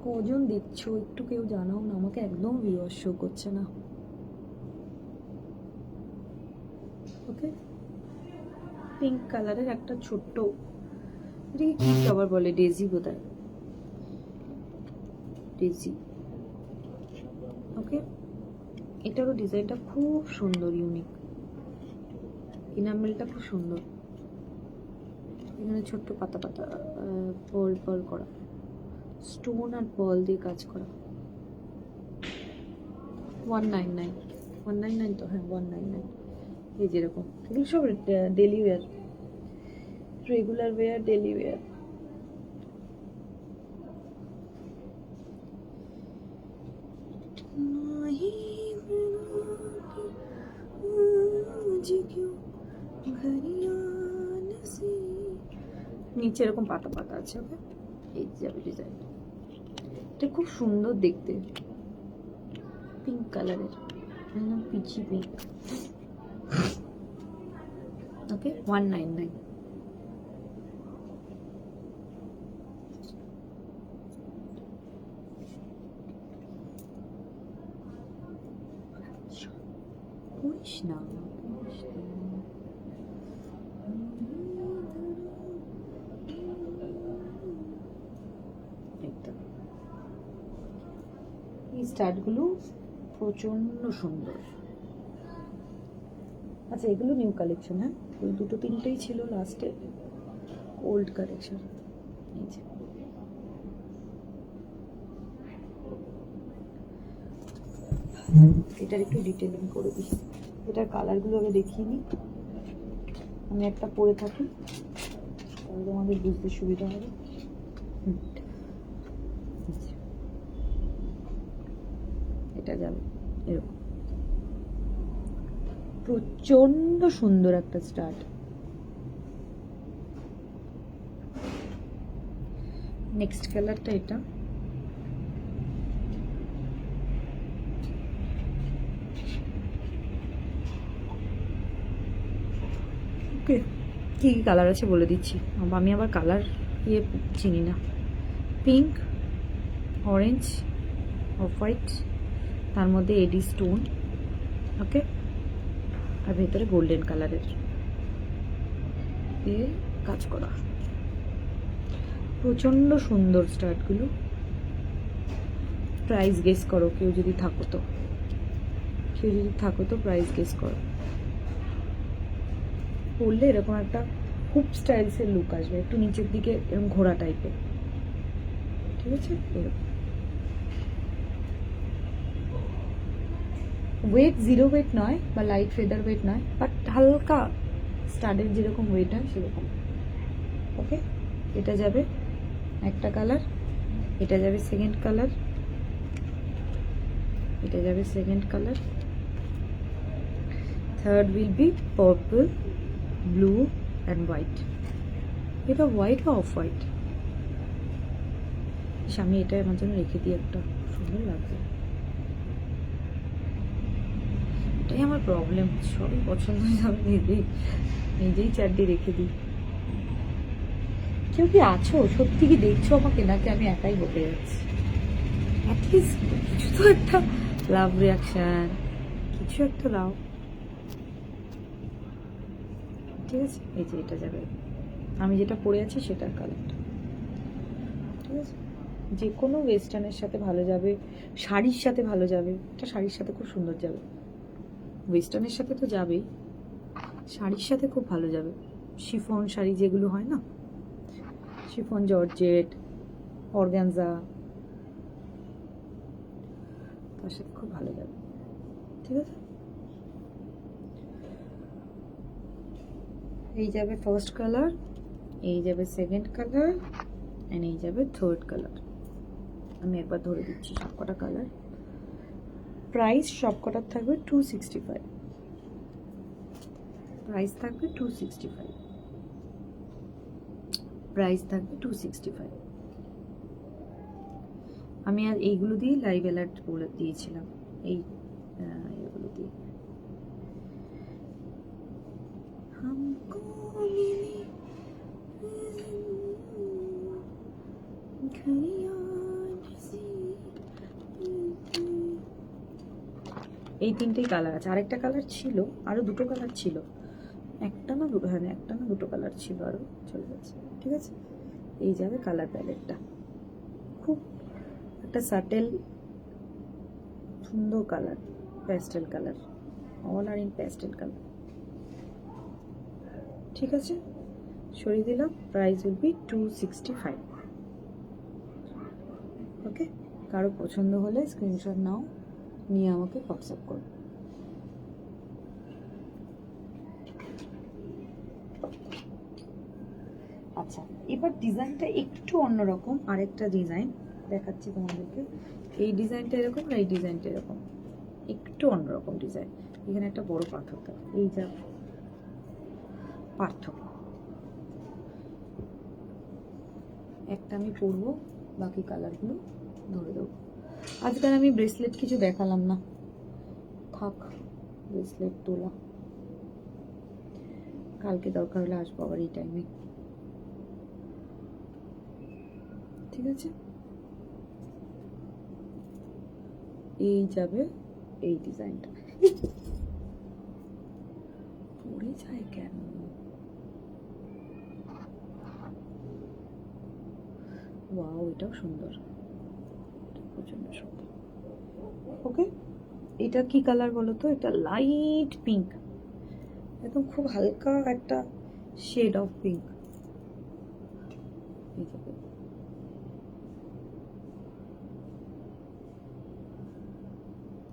কজন দেখছো একটু কেউ জানাও না আমাকে, একদম ভিউয়ার শো করছে না। ওকে, পিঙ্ক কালারের একটা ছোট্ট, এটাকে কি ফ্লাওয়ার বলে, ডেজি বোধহয়, ডেজি। ওকে, এটারও ডিজাইনটা খুব সুন্দর, ইউনিক, ইনামেলটা খুব সুন্দর। এখানে ছোট্ট পাতা পাতা পার্ল পার্ল করা, স্টোন আর পার্ল দিয়ে কাজ করা। 199, 199 তো, হ্যাঁ 199। এই যেরকম, এগুলো সব daily wear, regular wear, daily wear. নিচে এরকম পাতা পাতা আছে। ওকে, এই যাবে ডিজাইন, এটা খুব সুন্দর দেখতে, পিঙ্ক কালারের, একদম পিচি পিঙ্ক। ওকে, 199। করিস না, করিস না। এই স্টার্টগুলো প্রচন্ড সুন্দর। আচ্ছা, এগুলো নিউ কালেকশন, হ্যাঁ, ওই দুটো তিনটেই ছিল লাস্টে ওল্ড কালেকশন। এই যে এটার একটু ডিটেলিং করে দিই, এটার কালারগুলো আগে দেখিয়ে নিই। আমি একটা পরে থাকি, তাহলে তোমাদের বুঝতে সুবিধা হবে। এটা যাবে এরকম, প্রচন্ড সুন্দর একটা স্টার্ট। নেক্সট কালারটা এটা, ওকে, কি কি কালার আছে বলে দিচ্ছি, আমি আবার কালার চিনি না। পিঙ্ক, অরেঞ্জ, অফ হোয়াইট, তার মধ্যে এডি স্টোন, ওকে, আর ভেতরে গোল্ডেন কালারের দিয়ে কাজ করা। প্রচণ্ড সুন্দর স্টার্টগুলো। প্রাইস গেস করো, কেউ যদি থাকো তো প্রাইস গেস করো। পরলে এরকম একটা খুব স্টাইলসের লুক আসবে, একটু নিচের দিকে এরকম ঘোড়া টাইপের, ঠিক আছে? এরকম ওয়েট, জিরো ওয়েট নয় বা লাইট ফেদার ওয়েট নয়, বাট হালকা স্টাডের যেরকম ওয়েট হয় সেরকম, ওকে। এটা যাবে একটা কালার, এটা যাবে সেকেন্ড কালার, এটা যাবে second colour, third will be purple, blue and white. এটা হোয়াইট বা অফ হোয়াইট। আমি এটা আমার জন্য রেখে দিই, একটা সুন্দর লাগবে। এটাই আমার প্রবলেম, সবই পছন্দ হয়ে আমি নিজেই চারটি রেখে দিই। কেউ কি আছো, সত্যি কি দেখছো আমাকে, নাকি আমি একাই বকে যাচ্ছি? অ্যাটলিস্ট কিছু তো একটা লাভ রিয়াকশন, কিছু একটা দাও, ঠিক আছে? এই যে এটা যাবে, আমি যেটা পরে আছি সেটার কালারটা, ঠিক আছে? যে কোনো ওয়েস্টার্নের সাথে ভালো যাবে, শাড়ির সাথে ভালো যাবে, এটা শাড়ির সাথে খুব সুন্দর যাবে। ওয়েস্টার্নের সাথে তো যাবেই, শাড়ির সাথে খুব ভালো যাবে। শিফন শাড়ি যেগুলো হয় না, শিফন, জর্জেট, অর্গানজা, তার সাথে খুব ভালো যাবে, ঠিক আছে? এই যাবে ফার্স্ট কালার, এই যাবে সেকেন্ড কালার, অ্যান্ড এই যাবে থার্ড কালার। আমি একবার ধরে দিচ্ছি সবকটা কালার। প্রাইস সবকটার থাকবে 265, প্রাইস থাকবে 265, প্রাইস থাকবে 265। আমি আর এইগুলো দিয়ে লাইভ অ্যালার্ট বলে দিয়েছিলাম, এই এগুলো দিয়ে। এই তিনটেই কালার আছে, আরেকটা কালার ছিল, আরো দুটো কালার ছিল, একটা না দুটো, হ্যাঁ একটা না দুটো কালার ছিল, আরো চলে যাচ্ছে, ঠিক আছে? এই যাবে কালার প্যালেটটা, খুব একটা সাটেল সুন্দর colour, pastel colour, all are in pastel colour, ঠিক আছে? সরিয়ে দিলাম। Price will be 265, okay. কারো পছন্দ হলে স্ক্রিনশট নাও, নিয়ে আমাকে হোয়াটসঅ্যাপ করো। আচ্ছা, এবার ডিজাইনটা একটু অন্যরকম, আরেকটা ডিজাইন দেখাচ্ছি তোমাদেরকে। এই ডিজাইনটা এরকম আর এই ডিজাইনটা এরকম, একটু অন্যরকম ডিজাইন। এখানে একটা বড় পার্থক্য, এই যা পার্থক্য। একটা আমি পরবো, বাকি কালারগুলো ধরে দেবো। আজকাল আমি ব্রেসলেট কিছু দেখালাম না, থাক ব্রেসলেট তোলা, কালকে দরকার হলে আসবো আবার এই টাইমে, ঠিক আছে? এই যাবে এই ডিজাইনটা, পড়ে যায় কেন? ওয়াও, এটাও সুন্দর, প্রচন্ড সুন্দর, ওকে। এটা কি কালার বলো তো? এটা লাইট পিঙ্ক, একদম খুব হালকা একটা শেড অফ পিঙ্ক।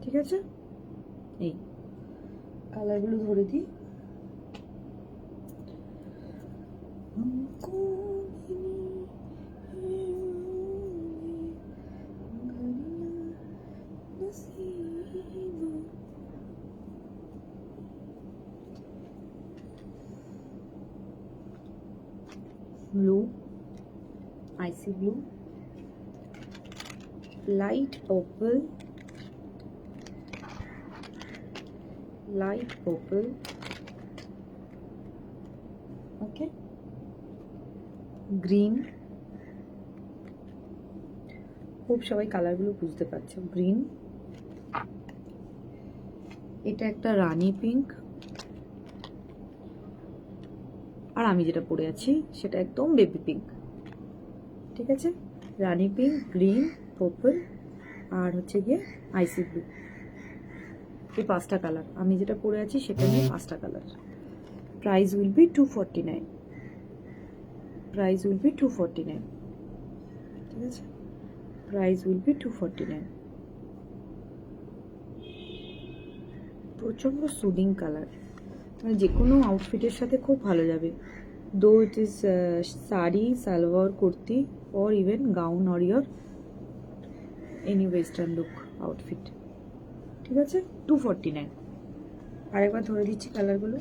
ঠিক আছে, এই কালারগুলো ধরে দিই। blue, icy blue, light purple, okay, green, খুব সবাই কালারগুলো বুঝতে পারছো। গ্রিন, এটা একটা রানী পিঙ্ক, আর আমি যেটা পরে আছি সেটা একদম বেবি পিঙ্ক। ঠিক আছে, রানী পিঙ্ক, গ্রিন, পার্পল আর হচ্ছে গিয়ে আইসি ব্লু, এই 5টা কালার। আমি যেটা পরে আছি সেটা নিয়ে 5টা colour. Price will B 249। Price will B 249। ঠিক আছে, প্রাইস উইল বি 249। প্রচন্ড সুদিং কালার, মানে যে কোনো আউটফিটের সাথে খুব ভালো যাবে। দো it is sari, salwar, kurti or even gown or your any western look outfit। ঠিক আছে, 249। আরেকবার ধরে দিচ্ছি কালারগুলো।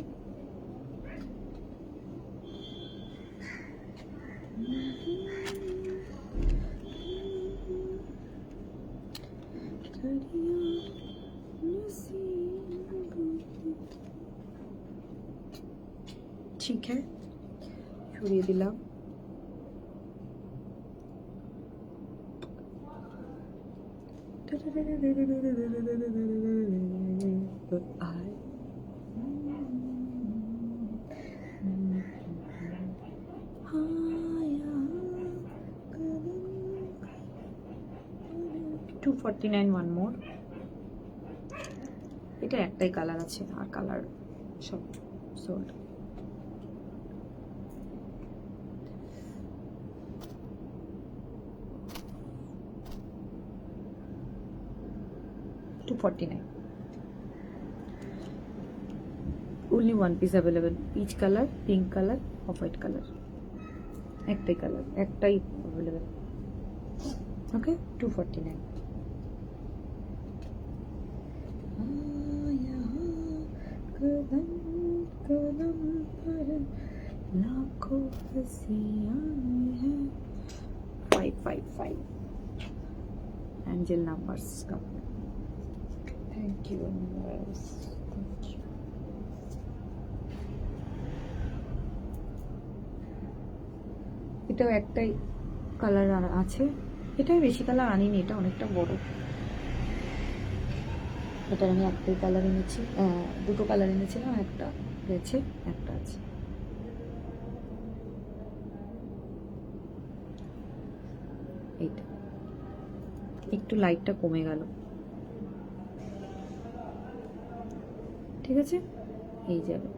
ঠিক है, ছড়িয়ে দিলাম। $249 one more। এটা একটাই কালার আছে, আর কালার সব sold. $249। only one piece available। peach color, pink color, off white color, একটাই কালার, একটাই available। ওকে, 249। कदम कदम पर लाखों हंसियां हैं। 555 angel numbers come। thank you universe, thank you। এটাও একটাই কালার আছে, এটাই বেশি কালার আনিনি, এটা অনেকটা বড়। এটা আমি একটাই কালার এনেছি, দুটো কালার এনেছিলাম, একটা রয়েছে, একটা আছে। এইটা একটু লাইটটা কমে গেল। ঠিক আছে, এই যাবে,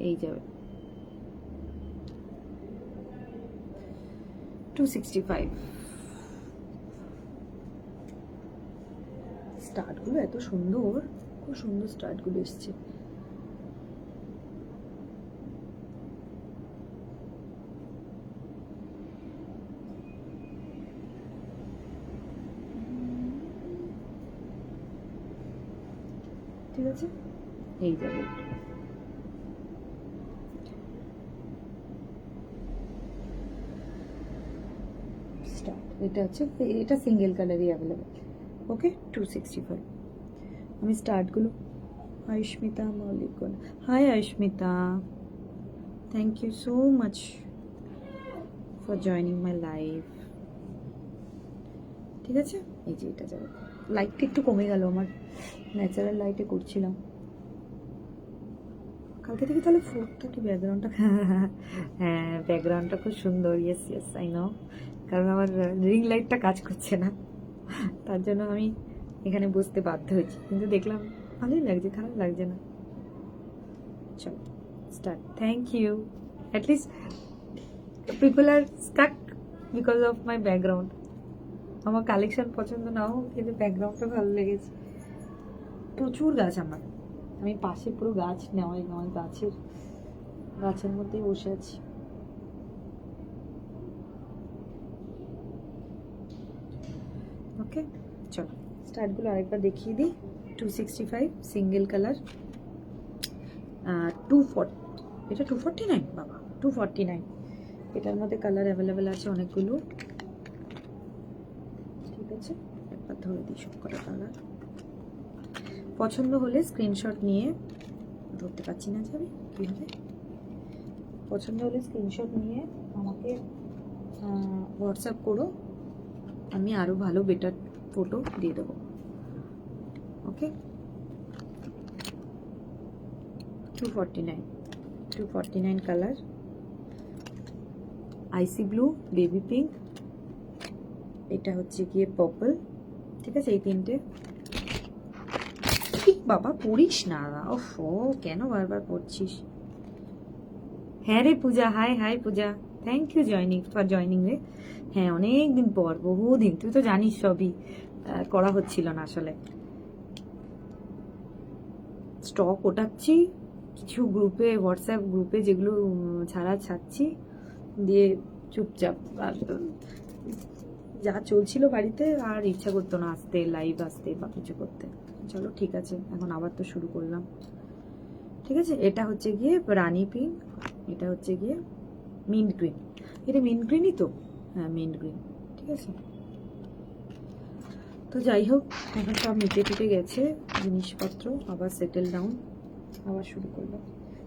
এই যাবে। 265। স্টার্টগুলো এত সুন্দর, খুব সুন্দর স্টার্টগুলো এসছে। ঠিক আছে, এই যাবে। স্টার্ট, এটা হচ্ছে, এটা সিঙ্গেল কালারই অ্যাভেলেবেল। ওকে, 265। আমি স্টার্টগুলো, Ayushmita Moulik, hi Ayushmita, thank you so much for joining my live. ঠিক আছে, এই যে এটা যাবে। লাইটটা একটু কমে গেল, আমার ন্যাচারাল লাইটে করছিলাম কালকে থেকে। তাহলে 430 ব্যাকগ্রাউন্ডটা, হ্যাঁ ব্যাকগ্রাউন্ডটা খুব সুন্দর। ইয়েস ইয়েস আই নো, কারণ আমার রিং লাইটটা কাজ করছে না, তার জন্য আমি এখানে বসতে বাধ্য হয়েছি। কিন্তু দেখলাম ভালোই লাগছে, খারাপ লাগছে না। চলো start. Thank you. At least people are stuck because of my background. আমার কালেকশন পছন্দ না হোক, কিন্তু ব্যাকগ্রাউন্ডটা ভালো লেগেছে। প্রচুর গাছ আমার, আমি পাশে পুরো গাছ নেওয়াই, আমার গাছের মধ্যেই বসে আছি। ওকে, চলো স্টার্টগুলো আরেকবার দেখিয়ে দিই। 265 সিঙ্গেল কালার, 240, এটা 249 বাবা, 249। এটার মধ্যে কালার অ্যাভেলেবেল আছে অনেকগুলো। ঠিক আছে, একবার ধরে দিই সব কটা কালার। পছন্দ হলে স্ক্রিনশট নিয়ে, ধরতে পারছি না যাবে কীভাবে, পছন্দ হলে স্ক্রিনশট নিয়ে আমাকে হোয়াটসঅ্যাপ করো, আমি আরও ভালো বেটার ফটো দিয়ে দেবো। ওকে, 249 কালার, আইসি ব্লু, বেবি পিঙ্ক, এটা হচ্ছে গিয়ে পার্পল। ঠিক আছে, এই তিনটে। ঠিক বাবা পড়িস না, ওফো কেন বারবার পড়ছিস। হ্যাঁ রে Puja, hi Puja, thank you for joining রে। হ্যাঁ অনেক দিন পর, বহুদিন, তুই তো জানিস সবই করা হচ্ছিল না আসলে। স্টক ওঠাচ্ছি কিছু গ্রুপে, হোয়াটসঅ্যাপ গ্রুপে যেগুলো ছাড়ছি, দিয়ে চুপচাপ। আর যা চলছিল বাড়িতে আর ইচ্ছা করতো না আসতে, লাইভ আসতে বা কিছু করতে। চলো ঠিক আছে, এখন আবার তো শুরু করলাম। ঠিক আছে, এটা হচ্ছে গিয়ে রানি পিঙ্ক, এটা হচ্ছে গিয়ে মিন্ট গ্রিন। এটা মিন্ট গ্রিনই তো, হ্যাঁ মিন্ট গ্রিন। ঠিক আছে, তো যাই হোক, এখন সব মিটে টিটে গেছে জিনিসপত্র, আবার সেটেল ডাউন, আবার শুরু করলাম।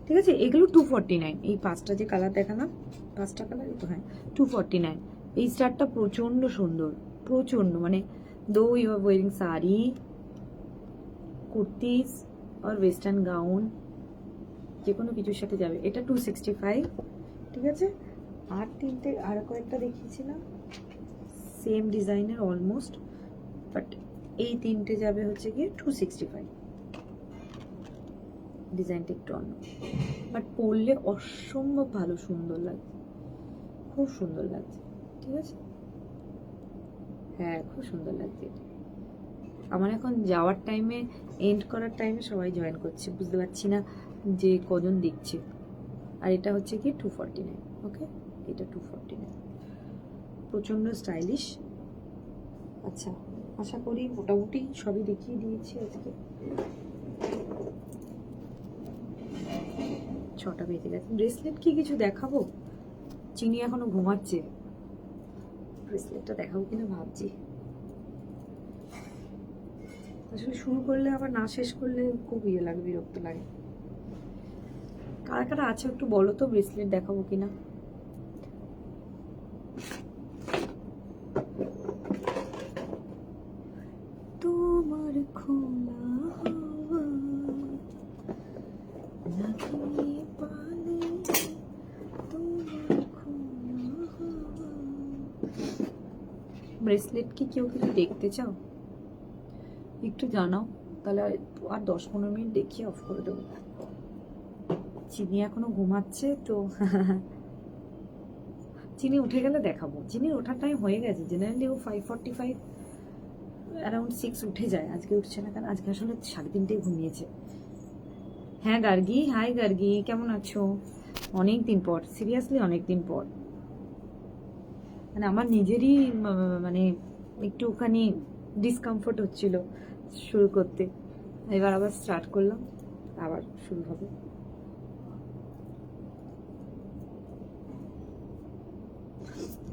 ঠিক আছে, এগুলো 249। এই 5টা যে কালার দেখালাম, 5টা কালারই তো, হ্যাঁ 249। এই স্টারটা প্রচণ্ড সুন্দর, প্রচণ্ড, মানে though you are wearing sari, kurtis আর ওয়েস্টার্ন গাউন, যে কোনো কিছুর সাথে যাবে। এটা 265। ঠিক আছে, আর তিনটে, আর কয়েকটা দেখিয়েছিলাম সেম ডিজাইনের অলমোস্ট, বাট এই তিনটে যাবে হচ্ছে গিয়ে 265। ডিজাইনটা একটু অন্য, বাট পরলে অসম্ভব ভালো, সুন্দর লাগছে, খুব সুন্দর লাগছে। ঠিক আছে, হ্যাঁ খুব সুন্দর লাগছে। আমার এখন যাওয়ার টাইমে, এন্ড করার টাইমে সবাই জয়েন করছে, বুঝতে পারছি না যে কজন দেখছে। আর এটা হচ্ছে কি 249। ওকে, এটা 249, প্রচণ্ড স্টাইলিশ। আচ্ছা, আশা করি মোটামুটি সবই দেখিয়ে দিয়েছি আজকে। 6টা বেজে গেছে। ব্রেসলেট কি কিছু দেখাবো? চিনি এখনো ঘুমাচ্ছে, ব্রেসলেটটা দেখাবো কিনা ভাবছি। আসলে শুরু করলে আবার না শেষ করলে খুব ইয়ে লাগে, বিরক্ত লাগে। কারা কারা আছে একটু বলো তো, ব্রেসলেট দেখাবো কিনা। তোমার খোলা হাওয়া লাগিয়ে পালে, তোমার খোলা হাওয়া। ব্রেসলেট কি কেউ কিছু দেখতে চাও একটু জানাও, তাহলে আর 10-15 মিনিট দেখিয়ে অফ করে দেবো। চিনি এখনো ঘুমাচ্ছে তো চিনি উঠে গেলে দেখাবো। চিনির ওঠার টাইম হয়ে গেছে, জেনারেলি ও 5:45 অ্যারাউন্ড 6 উঠে যায়। আজকে উঠছে না কেন, আজকে আসলে 3:30 ঘুমিয়েছে। হ্যাঁ গার্গি, হাই গার্গি, কেমন আছো? অনেক দিন পর, সিরিয়াসলি অনেক দিন পর। মানে আমার নিজেরই মানে একটুখানি ডিসকমফোর্ট হচ্ছিল শুরু করতে, এবার আবার স্টার্ট করলাম, আবার শুরু হবে।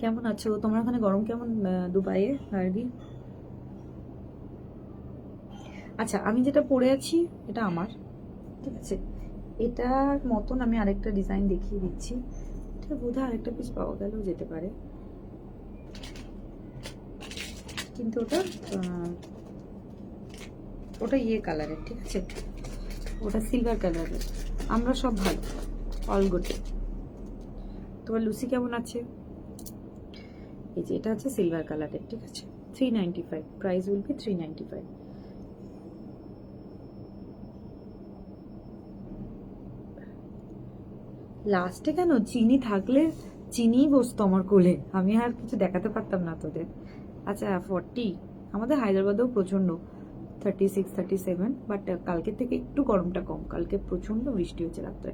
কেমন আছো তোমরা ওখানে, গরম কেমন দুবাইয়ে গার্গি? আচ্ছা, আমি যেটা পরে আছি এটা আমার, ঠিক আছে। এটার মতন আমি আরেকটা ডিজাইন দেখিয়ে দিচ্ছি, এটা বোধহয় আরেকটা পিস পাওয়া গেলেও যেতে পারে, কিন্তু ওটা ইয়ে কালারের, ঠিক আছে, ওটা সিলভার কালারের। আমরা সব ভালো, অল গুড। তোমার লুসি কেমন আছে? এই যে এটা আছে সিলভার কালারের, ঠিক আছে, 395, প্রাইস উইল বি 395। লাস্টে কেন, চিনি থাকলে চিনিই বসতো আমার কোলে, আমি আর কিছু দেখাতে পারতাম না তোদের। আচ্ছা 40, আমাদের হায়দ্রাবাদেও প্রচণ্ড 36, 37, বাট কালকের থেকে একটু গরমটা কম। কালকে প্রচণ্ড বৃষ্টি হচ্ছে রাত্রে।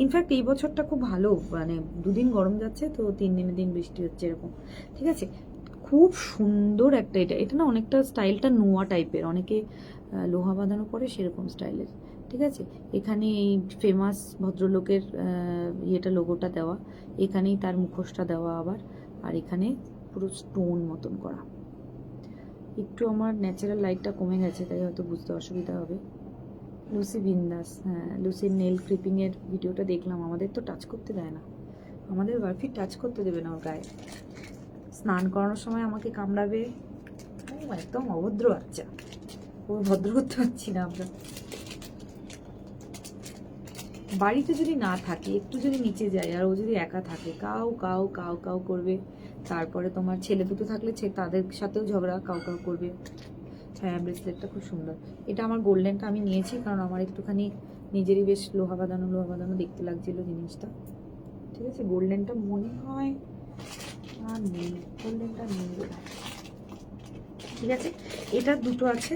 ইনফ্যাক্ট এই বছরটা খুব ভালো, মানে 2 দিন গরম যাচ্ছে তো 3 দিনের দিন বৃষ্টি হচ্ছে এরকম। ঠিক আছে, খুব সুন্দর একটা, এটা না অনেকটা স্টাইলটা নোয়া টাইপের, অনেকে লোহা বাঁধানো পরে সেরকম স্টাইলের। ঠিক আছে, এখানে এই ফেমাস ভদ্রলোকের ইয়েটা, লোগোটা দেওয়া, এখানেই তার মুখোশটা দেওয়া আবার, আর এখানে পুরো স্টোন মতন করা। একটু আমার ন্যাচারাল লাইটটা কমে গেছে, তাই হয়তো বুঝতে অসুবিধা হবে। লুসি বিন্দাস, হ্যাঁ লুসির নেল ক্লিপিংয়ের ভিডিওটা দেখলাম, আমাদের তো টাচ করতে দেয় না, আমাদের বারফি টাচ করতে দেবে না ওর গায়ে। স্নান করানোর সময় আমাকে কামড়াবে। ও একদম অভদ্র বাচ্চা, ও ভদ্র করতে পারছি না আমরা। বাড়িতে যদি না থাকে, একটু যদি নিচে যায় আর ও যদি একা থাকে, কাউ কাউ কাউ কাউ করবে। তারপরে তোমার ছেলে দুটো থাকলে তাদের সাথেও ঝগড়া, কাউ কাউ করবে। হ্যাঁ, ব্রেসলেটটা খুব সুন্দর। এটা আমার গোল্ডেনটা আমি নিয়েছি কারণ আমার একটুখানি নিজেরই বেশ লোহা বাঁধানো দেখতে লাগছিল জিনিসটা। ঠিক আছে, গোল্ডেনটা মনে হয় আর নেই, গোল্ডেনটা নেই। ঠিক আছে, এটা দুটো আছে,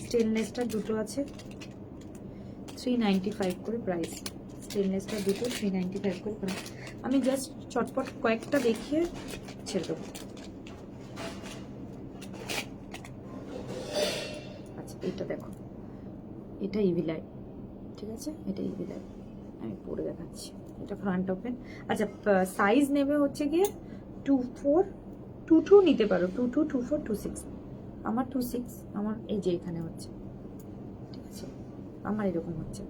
স্টেনলেসটা দুটো আছে, 395 করে প্রাইস। স্টেনলেসটা দুটো 395 করে প্রাইস। আমি জাস্ট চটপট কয়েকটা দেখিয়ে ছেড়ে দেবো। আচ্ছা, এটা দেখো, এটা ইভিলাই। ঠিক আছে, এটা ইভিলাই, আমি পরে দেখাচ্ছি। এটা ফ্রন্ট ওপেন। আচ্ছা, সাইজ নেবে হচ্ছে গিয়ে 24, 22 নিতে পারো, 22, 24, 26। আমার 26, আমার এই যে এখানে হচ্ছে। ঠিক আছে, আমার এরকম হচ্ছে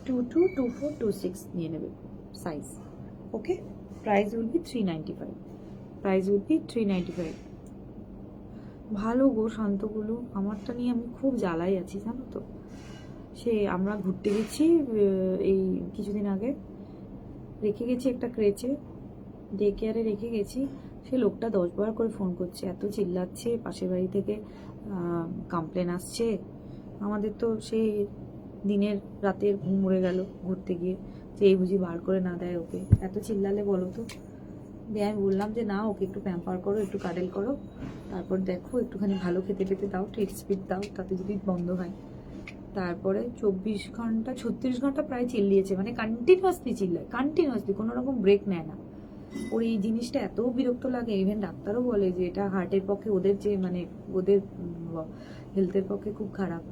22, 24, 26 নিয়ে নেবে size. Okay, price will B 395। Price will B 395। ভালো গো শান্তগুলো, আমারটা নিয়ে আমি খুব জ্বালাই আছি জানো তো। সে আমরা ঘুরতে গেছি এই কিছুদিন আগে, রেখে গেছি একটা ক্রেচে, ডে কেয়ারে রেখে গেছি। সে লোকটা 10 বার করে ফোন করছে, এত চিল্লাচ্ছে, পাশের বাড়ি থেকে কমপ্লেন আসছে। আমাদের তো সেই দিনের রাতের ঘুম উড়ে গেল ঘুরতে গিয়ে, যে এই বুঝি বার করে না দেয় ওকে। এত চিল্লালে বলো তো। দিয়ে আমি বললাম যে না, ওকে একটু প্যাম্পার করো, একটু কাডেল করো, তারপর দেখো একটুখানি ভালো খেতে পেতে দাও, ট্রিট স্পিড দাও, তাতে যদি বন্ধ হয়। তারপরে 24 ঘন্টা 36 ঘন্টা প্রায় চিল্লিয়েছে, মানে কন্টিনিউয়াসলি চিল্লায়, কন্টিনিউয়াসলি, কোনো রকম ব্রেক নেয় না। ওর এই জিনিসটা এত বিরক্ত লাগে, ইভেন ডাক্তারও বলে যে এটা হার্টের পক্ষে, ওদের যে মানে ওদের হেলথের পক্ষে খুব খারাপ।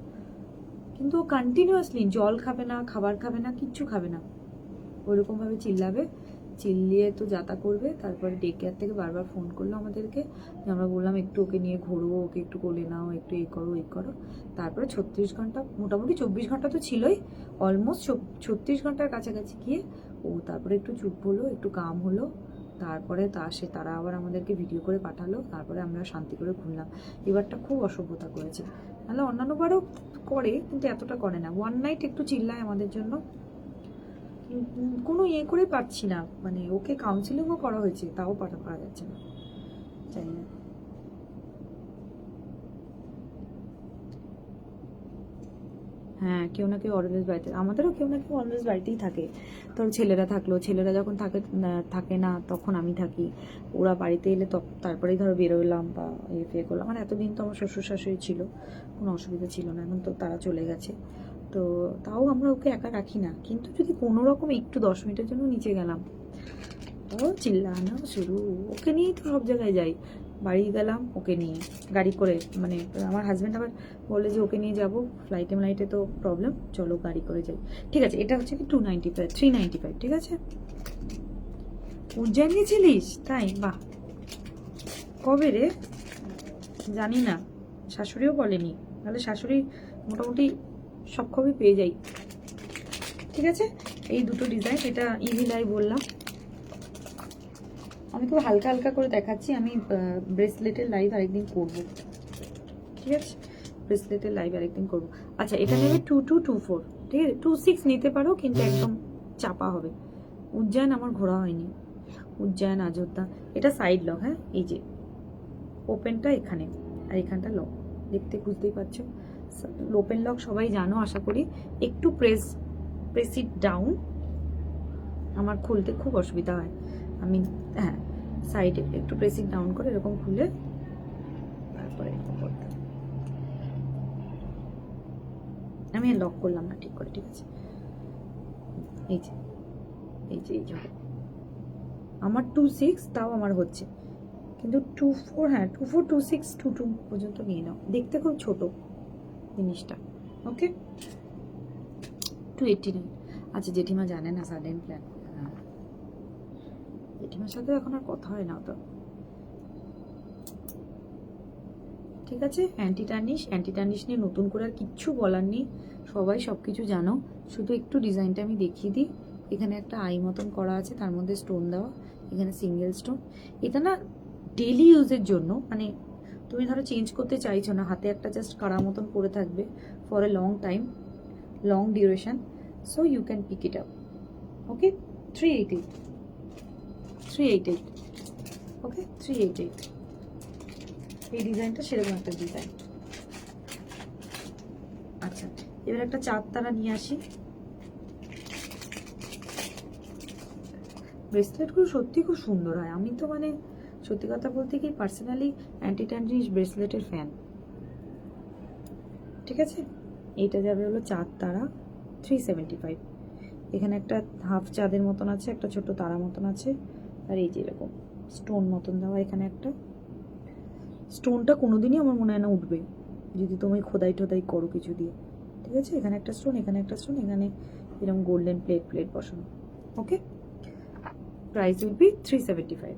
কিন্তু ও কন্টিনিউয়াসলি জল খাবে না, খাবার খাবে না, কিচ্ছু খাবে না, ওইরকমভাবে চিল্লাবে, চিল্লিয়ে তো যাতা করবে। তারপরে ডে কেয়ার থেকে বারবার ফোন করলো আমাদেরকে, আমরা বললাম একটু ওকে নিয়ে ঘোরো, ওকে একটু কোলে নাও, একটু এই করো এই করো। তারপরে 36 ঘন্টা, মোটামুটি 24 ঘন্টা তো ছিলই, অলমোস্ট 36 ঘন্টার কাছাকাছি গিয়ে ও তারপরে একটু চুপ হলো, একটু কাম হলো। তারপরে তারা আবার আমাদেরকে ভিডিও করে পাঠালো, তারপরে আমরা শান্তি করে ঘুরলাম। এবারটা খুব অসভ্যতা করেছে, নাহলে অন্যান্যবারও করে কিন্তু এতটা করে না। ওয়ান নাইট একটু চিল্লায় আমাদের জন্য, কোনো ইয়ে করে পাচ্ছি না, মানে ওকে কাউন্সিলিংও করা হয়েছে, তাও পারা যাচ্ছে না, জানি না। হ্যাঁ, কেউ না কেউ অলওয়েজ বাড়িতে, আমাদেরও কেউ না কেউ অলওয়েজ বাড়িতেই থাকে। তোর ছেলেরা থাকলো, ছেলেরা যখন থাকে না তখন আমি থাকি, ওরা বাড়িতে এলে তারপরেই ধরো বেরোলাম বা ফে করলাম। মানে এতদিন তো আমার শ্বশুর শাশুড়ি ছিল, কোনো অসুবিধা ছিল না, এখন তো তারা চলে গেছে, তো তাও আমরা ওকে একা রাখি না। কিন্তু যদি কোনো রকম একটু 10 মিনিটের জন্য নিচে গেলাম, তাও চিল্লানো শুরু। ওকে নিয়েই তো সব জায়গায় যাই, বাড়ি গেলাম ওকে নিয়ে গাড়ি করে, মানে আমার হাজব্যান্ড আবার বলে যে ওকে নিয়ে যাবো, ফ্লাইটে তো প্রবলেম, চলো গাড়ি করে যাই। ঠিক আছে, এটা হচ্ছে কি 295, 395। ঠিক আছে, উজ্জয়ন গেছিলিস? তাই, বাহ। কবে রে? জানি না, শাশুড়িও বলেনি, তাহলে শাশুড়ি মোটামুটি সব খবরই পেয়ে যাই। ঠিক আছে, এই দুটো ডিজাইন, এটা ইভিলাই বললাম। আমি খুব হালকা হালকা করে দেখাচ্ছি, আমি ব্রেসলেটের লাইভ আরেকদিন করব। ঠিক আছে, ব্রেসলেটের লাইভ আরেকদিন করব। আচ্ছা, এটা নেবে 2224। ঠিক আছে, 26 নিতে পারো, কিন্তু একদম চাপা হবে। উজ্জয়ন আমার ঘোরা হয়নি, উজ্জয়ন অযোধ্যা। এটা সাইড লক, হ্যাঁ, এই যে ওপেনটা এখানে আর এখানটা লক, দেখতে বুঝতেই পারছো। ওপেন লক সবাই জানো আশা করি। একটু প্রেস ইট ডাউন, আমার খুলতে খুব অসুবিধা হয়। আমি হ্যাঁ, সাইডে একটু প্রেস ইট ডাউন করে এরকম খুলে তারপরে এরকম করতে। আমি লক করলাম না ঠিক করে। ঠিক আছে, এই যে আমার 26, তাও আমার হচ্ছে, কিন্তু 24, হ্যাঁ 24, 26, 22 পর্যন্ত নিয়ে নাও। দেখতে খুব ছোট জিনিসটা। ওকে, 289। আচ্ছা, জেঠিমা জানে না সাডেন প্ল্যান। হ্যাঁ, জেঠিমার সাথে এখন আর কথা হয় না তো। ঠিক আছে, অ্যান্টি টার্নিশ নিয়ে নতুন করে আর কিচ্ছু বলার নেই, সবাই সব কিছু জানো। শুধু একটু ডিজাইনটা আমি দেখিয়ে দিই, এখানে একটা আই মতন করা আছে, তার মধ্যে স্টোন দেওয়া, এখানে সিঙ্গেল স্টোন। এটা না ডেলি ইউজের জন্য, মানে তুমি ধরো চেঞ্জ করতে চাইছো না, হাতে একটা জাস্ট কারা মতন পরে থাকবে for a long time, long duration, so you can pick it up. Okay, 388, 388, okay 388। এই ডিজাইনটা সেরকম একটা ডিজাইন। আচ্ছা, এবার একটা চাঁদ তারা নিয়ে আসি। ব্রেসলেটগুলো সত্যি খুব সুন্দর হয়। আমি তো মানে সত্যি কথা বলতে কি পার্সোনালি অ্যান্টি ট্যান্টিস ব্রেসলেটের ফ্যান। ঠিক আছে, এইটা যাবে হলো চাঁদ তারা, 375। এখানে একটা হাফ চাঁদের মতন আছে, একটা ছোট তারা মতন আছে, আর এই যে এরকম স্টোন মতন দেওয়া। এখানে একটা স্টোনটা কোনোদিনই আমার মনে হয় না উঠবে যদি তুমি খোদাই টোদাই করো কিছু দিয়ে। ঠিক আছে, এখানে একটা স্টোন, এখানে একটা স্টোন, এখানে এরকম গোল্ডেন প্লেট বসানো। ওকে, প্রাইস উইল বি 375,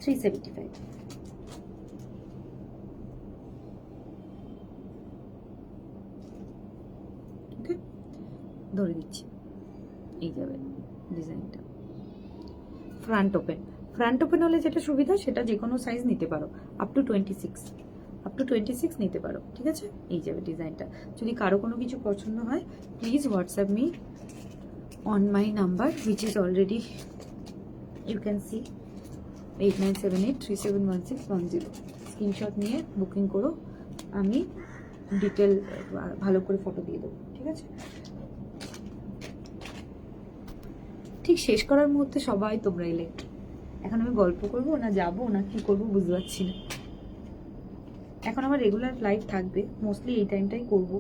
375। ওকে, ধরে দিচ্ছি, এই যাবে ডিজাইনটা। ফ্রন্ট ওপেন, ফ্রন্ট ওপেন হলে যেটা সুবিধা সেটা যে কোনো সাইজ নিতে পারো, আপ টু 26 নিতে পারো। ঠিক আছে, এই যাবে ডিজাইনটা। যদি কারো কোনো কিছু পছন্দ হয় please WhatsApp me on my number which is already you can see 8978371610। Screenshot নিয়ে বুকিং করো, আমি ডিটেল ভালো করে ফটো দিয়ে দেবো। ঠিক আছে, ঠিক শেষ করার মুহূর্তে সবাই তোমরা এলে। এখন আমি গল্প করবো না যাবো না কি করবো বুঝতে পারছি না। এখন আমার রেগুলার লাইভ থাকবে, মোস্টলি এই টাইমটাই করব,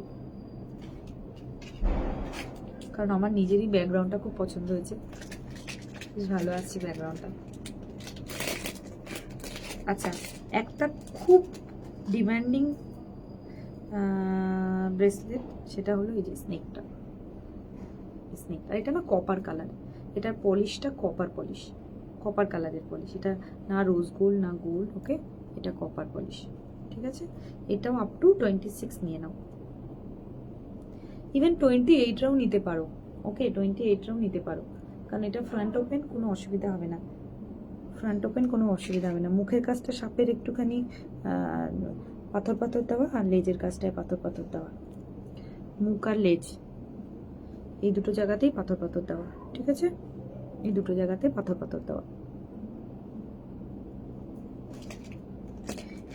কারণ আমার নিজেরই ব্যাকগ্রাউন্ডটা খুব পছন্দ হয়েছে, বেশ ভালো আসছে ব্যাকগ্রাউন্ডটা। আচ্ছা, একটা খুব ডিমান্ডিং ব্রেসলেট, সেটা হলো এই যে স্নেকটা। এটা না কপার কালার, এটার পলিশটা কপার পলিশ, কপার কালারের পলিশ। এটা না রোজ গোল্ড না গোল্ড। ওকে, এটা কপার পলিশ। ঠিক আছে, এটাও আপ টু 26 নিয়ে নাও, ইভেন 28রাও নিতে পারো। ওকে, 28রাও নিতে পারো, কারণ এটা ফ্রন্ট ওপেন, কোনো অসুবিধা হবে না। ফ্রন্ট ওপেন কোনো অসুবিধা হবে না। মুখের কাজটা সাপের একটুখানি পাথর পাথর দেওয়া, আর লেজের কাজটায় পাথর পাথর দেওয়া। মুখ আর লেজ এই দুটো জায়গাতেই পাথর পাথর দেওয়া। ঠিক আছে, এই দুটো জায়গাতে পাথর পাথর দেওয়া।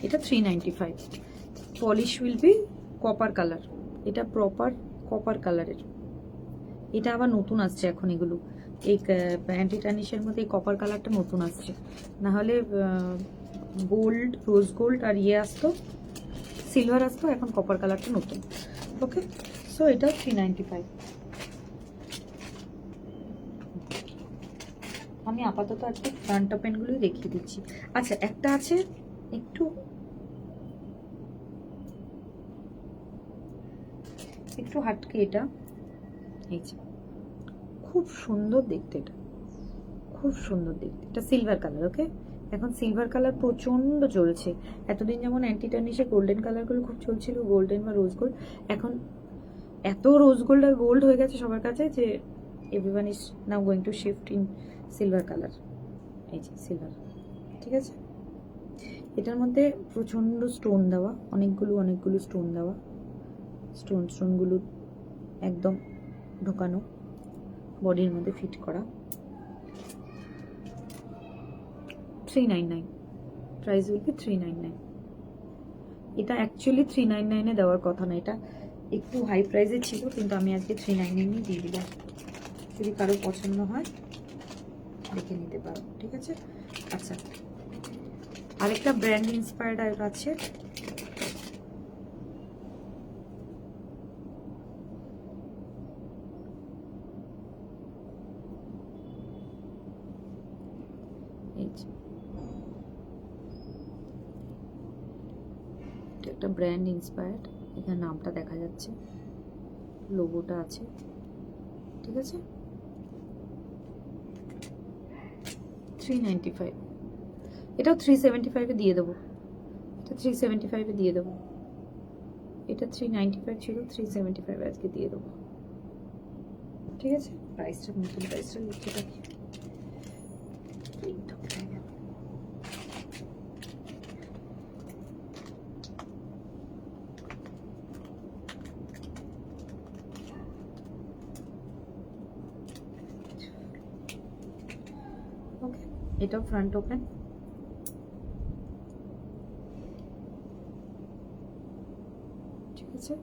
এটা 395। Polish will be copper colour, এটা প্রপার কপার কালারের। এটা আবার নতুন আসছে এখন, এগুলো এই অ্যান্টি টার্নিশের মধ্যে এই কপার কালারটা নতুন আসছে, না হলে গোল্ড, রোজ গোল্ড আর ইয়ে আসতো, সিলভার আসতো, এখন কপার কালারটা নতুন। ওকে, সো এটা 395। আমি আপাতত আজকে ফ্রন্ট ওপেনগুলোই দেখিয়ে দিচ্ছি। আচ্ছা, একটা আছে একটু হাটকে, এটা এই যে খুব সুন্দর দেখতে, এটা খুব সুন্দর দেখতে, এটা সিলভার কালার। ওকে, এখন সিলভার কালার প্রচন্ড চলছে। এতদিন যেমন অ্যান্টি টার্নিশে গোল্ডেন কালারগুলো খুব চলছিল, গোল্ডেন বা রোজ গোল্ড, এখন এত রোজ গোল্ড আর গোল্ড হয়ে গেছে সবার কাছে যে everyone is now going to shift in silver colour. এই যে সিলভার। ঠিক আছে, এটার মধ্যে প্রচন্ড স্টোন দেওয়া, অনেকগুলো স্টোন দেওয়া, স্টোনগুলো একদম ঢোকানো, বডির মধ্যে ফিট করা। 399, প্রাইস উইল বি 399। এটা অ্যাকচুয়ালি 399-এ দেওয়ার কথা না, এটা একটু হাই প্রাইসে ছিল, কিন্তু আমি আজকে 399 দিয়ে দিলাম। যদি কারো পছন্দ হয় দেখে নিতে পারো। ঠিক আছে, আচ্ছা, আরেকটা ব্র্যান্ড ইন্সপায়ার্ড আছে, একটা ব্র্যান্ড ইন্সপায়ার্ড, এখানে নামটা দেখা যাচ্ছে, লোগোটা আছে। ঠিক আছে, 395। এটাও 375-এ দিয়ে দেবো, এটা 375-এ দিয়ে দেবো। এটা 395 ছিল, 375 আজকে দিয়ে দেবো। ঠিক আছে, প্রাইসটা নতুন প্রাইসটা লিখে রাখি। ওকে, এটাও ফ্রন্ট ওপেন। ঠিক আছে,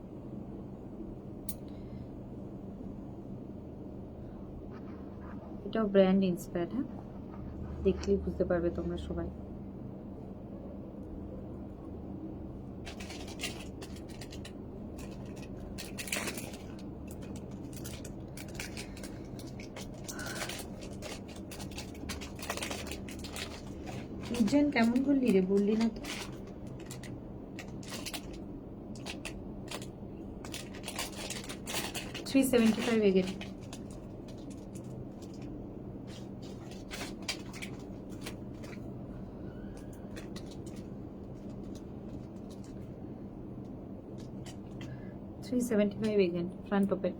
এটাও ব্র্যান্ড ইন্সপায়ার্ড। হ্যাঁ, দেখলেই বুঝতে পারবে তোমরা সবাই। উজ্জয়ন কেমন করলি রে, বললি না তো। $375 again. $375 again, front open,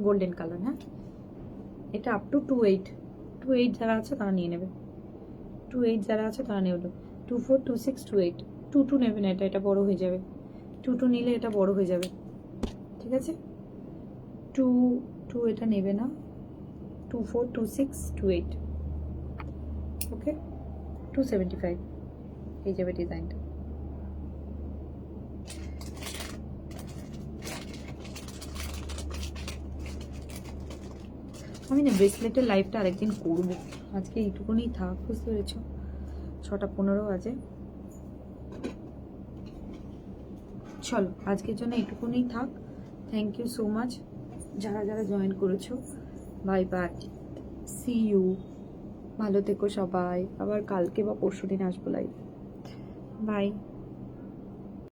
golden colour. হ্যাঁ, এটা আপ টু 28 যারা আছে তারা নিয়ে নেবে। 28 যারা আছে তারা নেবে। 24, 26, 28, 22 নেবে না, এটা বড় হয়ে যাবে। 22 নিলে এটা বড় হয়ে যাবে। ঠিক আছে, 2 এটা নেবে না। 24, 26, 28, ওকে, 275 এই যাবে ডিজাইনটা। আমি না ব্রেসলেটের লাইভটা আরেকদিন করব, আজকে এইটুকুনি থাক, বুঝতে পেরেছ। 6:15 বাজে। চলো আজকের জন্য এইটুকুনি থাক। থ্যাংক ইউ সো মাচ যারা যারা জয়েন করেছো। বাই বাই, সি ইউ, ভালো থেকো সবাই। আবার কালকে বা পরশুদিন আসবো লাইভ। বাই।